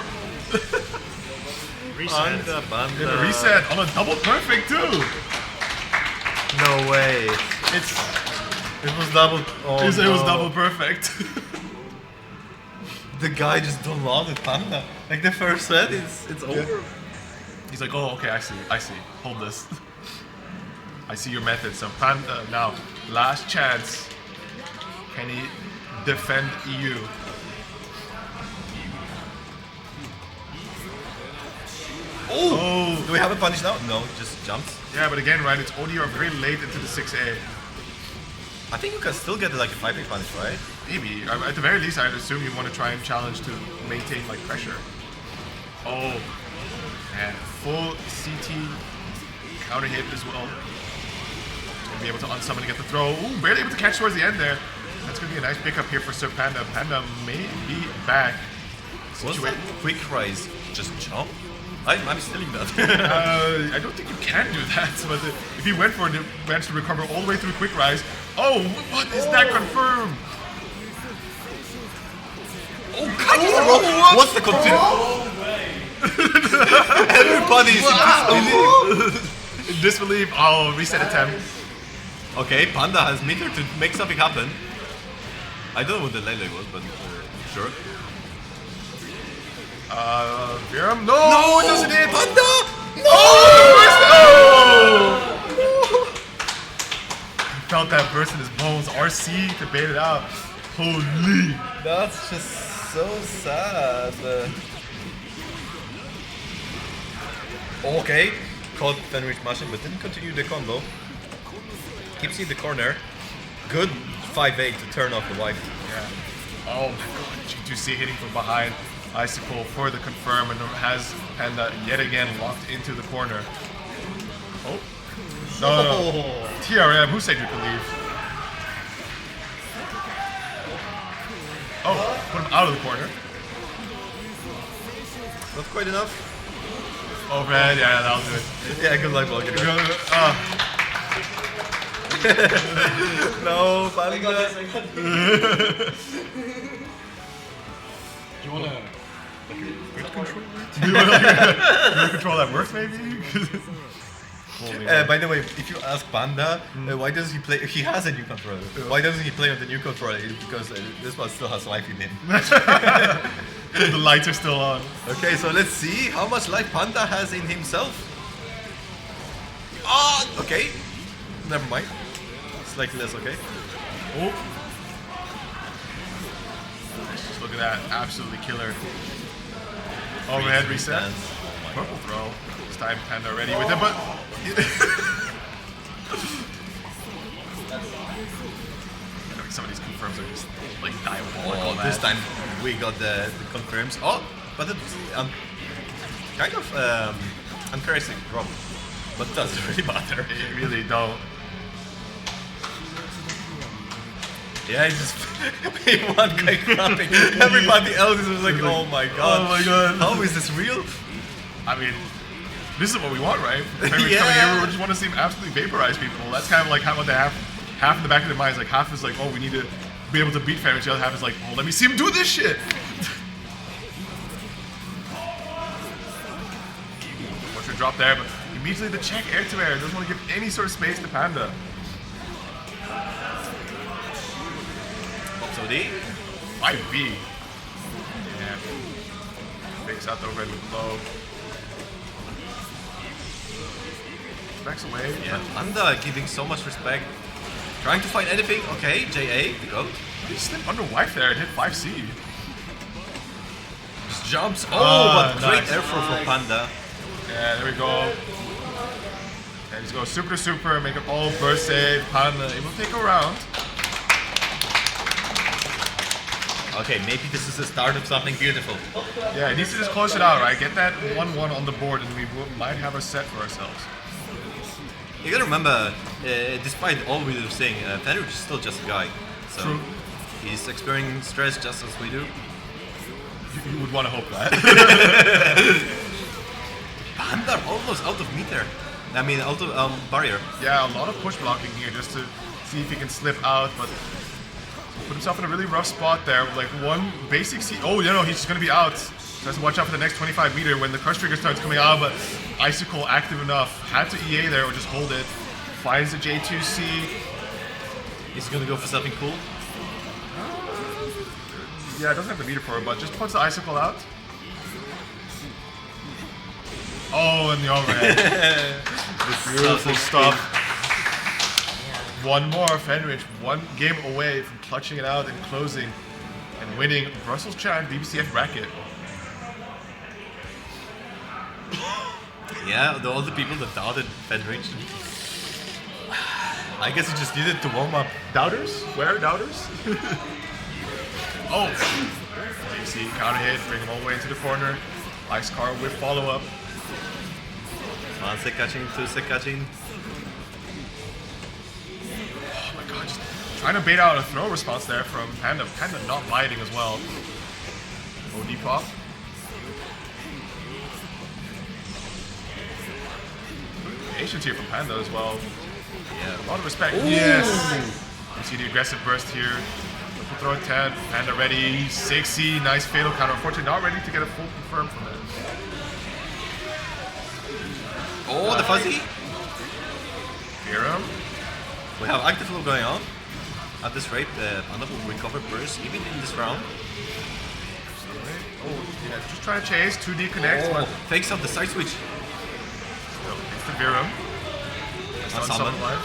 Reset. Banda. Yeah, the reset on a double perfect too. No way. It was double. Oh, It was no. double perfect. The guy just don't love it, Panda. Like the first set, it's over. He's like, oh, okay, I see. Hold this. I see your method. So Panda now, last chance. Can he defend EU? Oh! Do we have a punish now? No, just jumps. Yeah, but again, right, it's ODR very late into the 6A. I think you can still get like a 5A punish, right? Maybe. At the very least, I'd assume you want to try and challenge to maintain like pressure. Oh, and full CT counter hit as well. And be able to unsummon and get the throw. Ooh, barely able to catch towards the end there. That's going to be a nice pickup here for Sir Panda. Panda may be back. Was that quick rise just jump? I'm stealing that. I don't think you can do that. But if he went for it, he managed to recover all the way through quick rise. Oh, what is that confirmed? Oh, what's the continue? Everybody's In disbelief. Oh, reset attempt. Okay, Panda has meter to make something happen. I don't know what the Lele was, but sure. Viram? No, it doesn't hit. Panda! Oh! Felt that burst in his bones. RC to bait it out. Holy. That's just so sad. Okay, caught Fenrich mashing, but didn't continue the combo. Keeps in the corner. Good 5-8 to turn off the wipe. Yeah. Oh my god. G2C hitting from behind. Icicle for the confirm and has Panda yet again locked into the corner. Oh. No. TRM, who said you could leave? Oh, put him out of the corner. Not quite enough. Overhead, yeah, that'll do it. Yeah, good luck blocking. No, I got Panda. this. Do you want to like a good controller? Do you want to control that works, maybe? By the way, if you ask Panda, why does he play? He has a new controller. Why doesn't he play on the new controller? It's because this one still has life in him. The lights are still on. Okay, so let's see how much life Panda has in himself. Oh, okay. Never mind. Slightly less okay. Oh. Just look at that. Absolutely killer. Overhead reset. Dance. Purple throw. This time Panda ready with it, but... I think some of these confirms are just like diabolical. Oh, this time we got the confirms. Oh, but it's kind of uncharacteristic drop. But doesn't really matter. They really don't. Yeah, it's just one guy crapping. Everybody else is like, oh my god. Oh my god. How is this real? I mean, this is what we want, right? Yeah. Coming here, we just want to see him absolutely vaporize people. That's kind of like what they have. Half in the back of their minds, like half is like, oh, we need to be able to beat Ferrich. The other half is like, oh, let me see him do this shit. Watch her drop there, but immediately the check air to air. Doesn't want to give any sort of space to Panda. So D. 5B. Yeah. Fakes out the red with low. Backs away. Yeah, Panda giving so much respect. Trying to find anything. Okay, JA, the goat. He slipped under wife there and hit 5C. Just jumps. Oh, but great nice. air throw for Panda. Yeah, there we go. And he's going super to super, make it all burst save. Panda able to take a round. Okay, maybe this is the start of something beautiful. Yeah, he needs to just close it out, right? Get that 1-1 on the board and we might have a set for ourselves. You gotta remember, despite all we were saying, Fenrir is still just a guy. So True. he's experiencing stress just as we do. You would want to hope that. Panda almost out of meter. I mean, out of barrier. Yeah, a lot of push blocking here just to see if he can slip out, but put himself in a really rough spot there. Like one basic C. Oh, no, he's just going to be out. So has to watch out for the next 25 meter when the crush trigger starts coming out, but Icicle active enough. Had to EA there or just hold it. Finds the J2C. He's gonna go for something cool. Yeah, it doesn't have the meter for it, but just puts the Icicle out. Oh, and the overhead. Beautiful stuff. One more, Fenrich, one game away from clutching it out and closing and winning Brussels Champ BBCF bracket. Yeah, all the people that doubted Fenrich. I guess he just needed to warm up. Doubters? Where doubters? Oh! DC counter hit, bring him all the way into the corner. Ice car with follow up. One sec catching, two sec catching. Oh my god, just trying to bait out a throw response there from Panda. Panda not biting as well. OD pop. Patience here from Panda as well. Yeah. A lot of respect. Yes! You see the aggressive burst here. Throw at 10. Panda ready. 6C. Nice fatal counter. Unfortunately, not ready to get a full confirm from it. Oh, the fuzzy. Hear him. We have active flow going on. At this rate, Panda will recover burst even in this round. Oh, yeah. Just trying to chase. 2D connects, Oh, but fakes out the side switch. still hits the Virum. Not summon. Okay,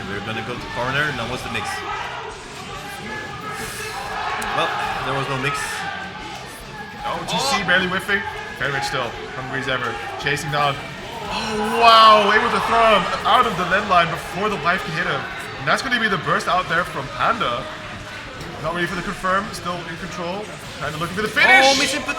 we're gonna go to corner. Now what's the mix? Well, there was no mix. Oh, GC barely whiffing. Ferrich still, hungry as ever. Chasing down. Oh, wow. Able to throw him out of the lead line before the life can hit him. And that's going to be the burst out there from Panda. Not ready for the confirm, still in control. Kind of looking for the finish. Oh, mission, but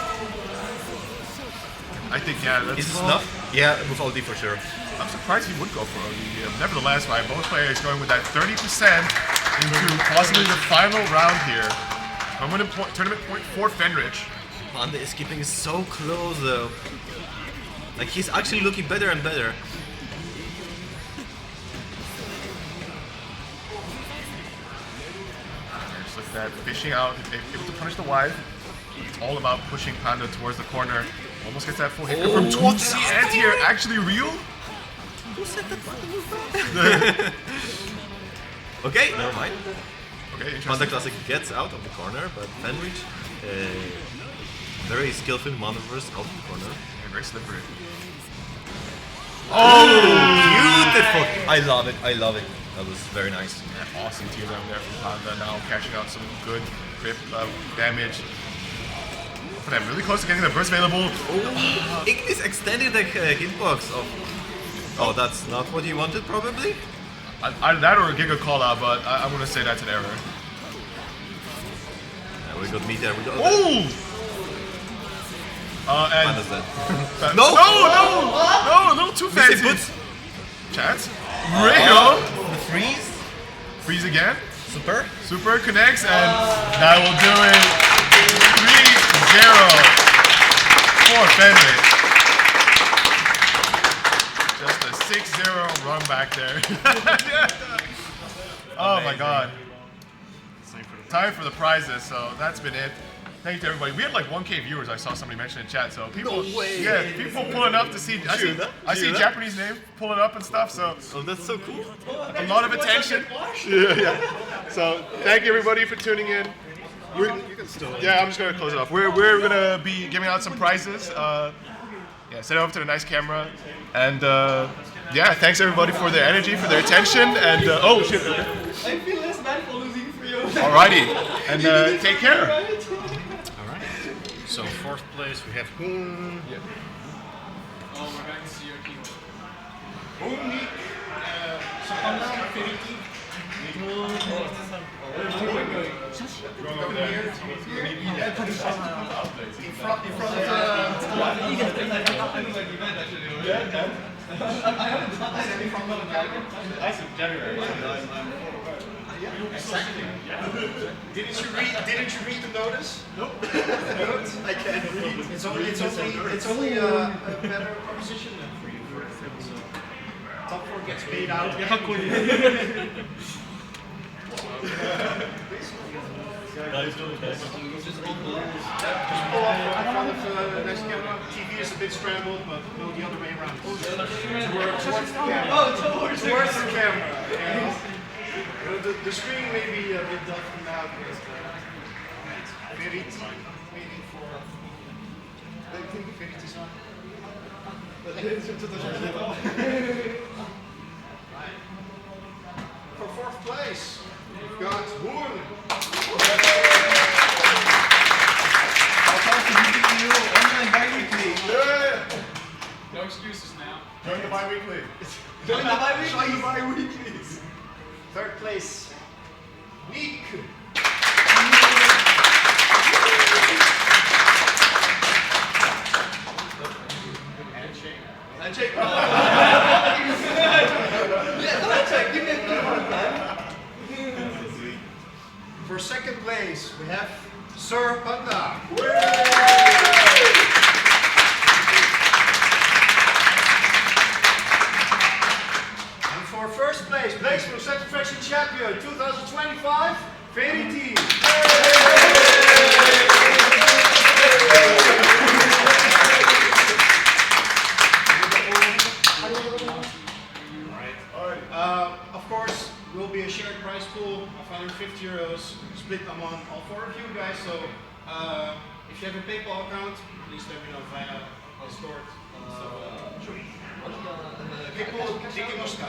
I think, yeah, that's is this enough? Yeah, with OD for sure. I'm surprised he would go for OD. Nevertheless, right, both players going with that 30% into possibly the final round here. Tournament point for Fenrich. Panda is keeping so close though. Like he's actually looking better and better. Just look at that, fishing out, able to punish the wide. It's all about pushing Panda towards the corner. Almost gets that full hit from Tootsie anti-air. Actually real? Who said that? Okay, never mind. Okay, interesting. Panda Classic gets out of the corner, but Fenrich, very skillful maneuvers out of the corner. Yeah, very slippery. Oh, beautiful! I love it, I love it. That was very nice. Yeah, awesome tear down there from Panda. Now cashing out some good grip damage. But I'm really close to getting the burst available. Oh, Ignis extended the hitbox of... Oh, that's not what you wanted, probably? Either that or a Giga call out, but I'm going to say that's an error. Yeah, we got meter, we got... Oh! And... Panda's dead. No! No, a little too fancy. Chance. Real. The freeze. Freeze again. Super. Super connects, and that will do it. 3-0 for Fenrich. Just a 6-0 run back there. Oh my god. Time for the prizes, so that's been it. Thank you to everybody. We had like 1K viewers, I saw somebody mention in chat, so people, No way. yeah, people pulling up to see, I see Japanese name pulling up and stuff, so Oh, that's so cool. a lot of attention. Yeah. So thank you everybody for tuning in. You can still. Yeah, I'm just gonna close it off. We're gonna be giving out some prizes. Yeah, send it over to the nice camera, and yeah, thanks everybody for their energy, for their attention, and oh shit. Okay. I feel less bad for losing 3-0. Alrighty, and take care. Alright. So, 4th place, we have Hoon. Yeah. Oh, we're going to see your team. Hoon, Sapanda, Feriki. Going over there. In front of January. Didn't you read the notice? Nope. I can't read. It's only a better proposition than for you. Top 4 gets paid out. Just pull up in front of the next camera. TV is a bit scrambled, but go the other way around. Towards the camera. Oh, towards the camera. Yeah. The screen may be a bit dull from now because Verity waiting for. I think Verity's on. For 4th place, we've got Hoon. No excuses now. Join the bi-weekly. Join the bi-weekly. 3rd place, Week. Handshake. Yeah, handshake. Give me a good one, man. For 2nd place, we have Sir Panda. And for 1st place, BlazBlue CentralFiction Champion 2025, Verity. Of course, will be a shared prize pool of €150 split among all 4 of you guys. So if you have a PayPal account, please let me know via Discord. Dickie Mosca.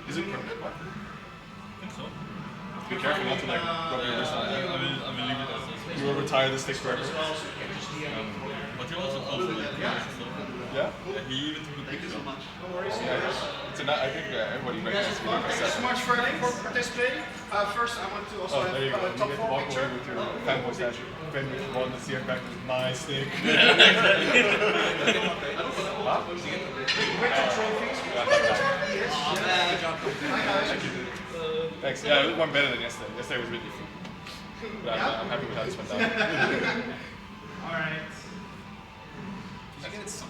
Is it permanent? What? I think so. Be careful not to like rub your wrist on it. I will leave it as You will retire this thing forever. But you also call for like Yeah? He even took a picture. so much. No worries. It's enough. I think everybody Thank recognizes you so much for participating. First, I want to also Oh, there you go. have You top get to 4 walk picture. away with your fanboy statue. Ben won the CF back with my stick. Trophies. Thanks. Yeah, it went better than yesterday. Yesterday was really fun. But I'm happy with how this went down. Alright. I think it's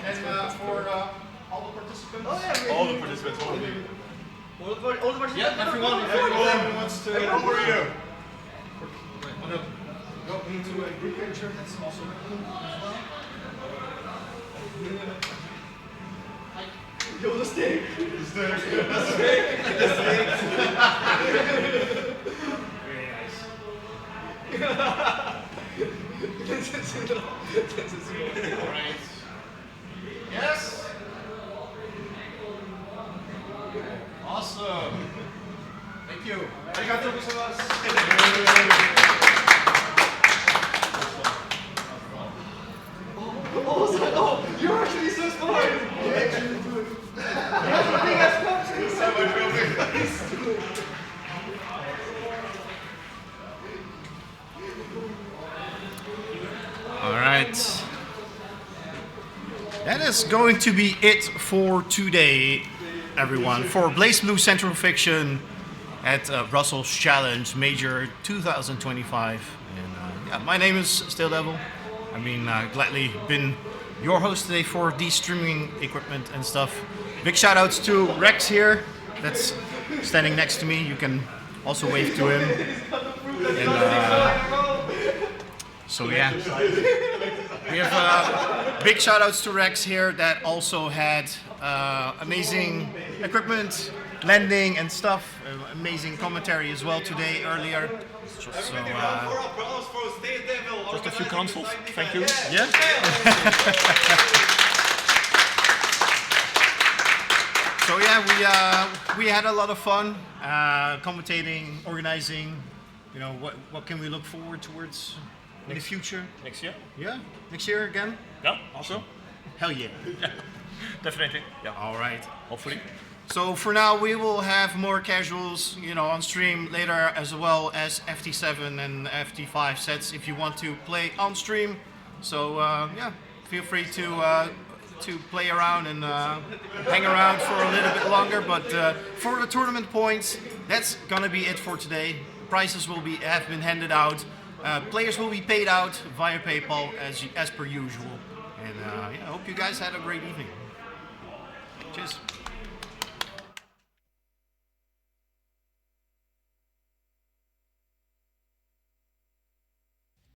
And then for all the participants. Oh, all the participants. What will be? All the participants? Yeah, everyone. Everyone wants to. Everyone, where are you? Go into a group picture. That's also cool as well. Yo, the steak. The steak. Very nice. Alright. Yes. Awesome. Thank you. Arigatou gozaimasu. Oh, you're actually so smart. You actually do it. All right. That is going to be it for today, everyone. For BlazBlue CentralFiction at Brussels Challenge Major 2025. And yeah, my name is Still Devil. I mean, gladly been your host today for the streaming equipment and stuff. Big shout outs to Rex here, that's standing next to me. You can also wave to him. And, so yeah, we have big shout outs to Rex here that also had amazing equipment, landing and stuff, amazing commentary as well today earlier. So, Just a few consoles, thank you. yeah. So yeah, we had a lot of fun commentating, organizing. You know, what can we look forward towards in the future? Next year? Yeah, next year again. Yeah, also. Hell yeah. Definitely. Yeah. All right. Hopefully. So for now, we will have more casuals, you know, on stream later, as well as FT7 and FT5 sets if you want to play on stream. So yeah, feel free to play around and hang around for a little bit longer. But for the tournament points, that's gonna be it for today. Prizes will have been handed out. Players will be paid out via PayPal as per usual. And yeah, I hope you guys had a great evening. Cheers.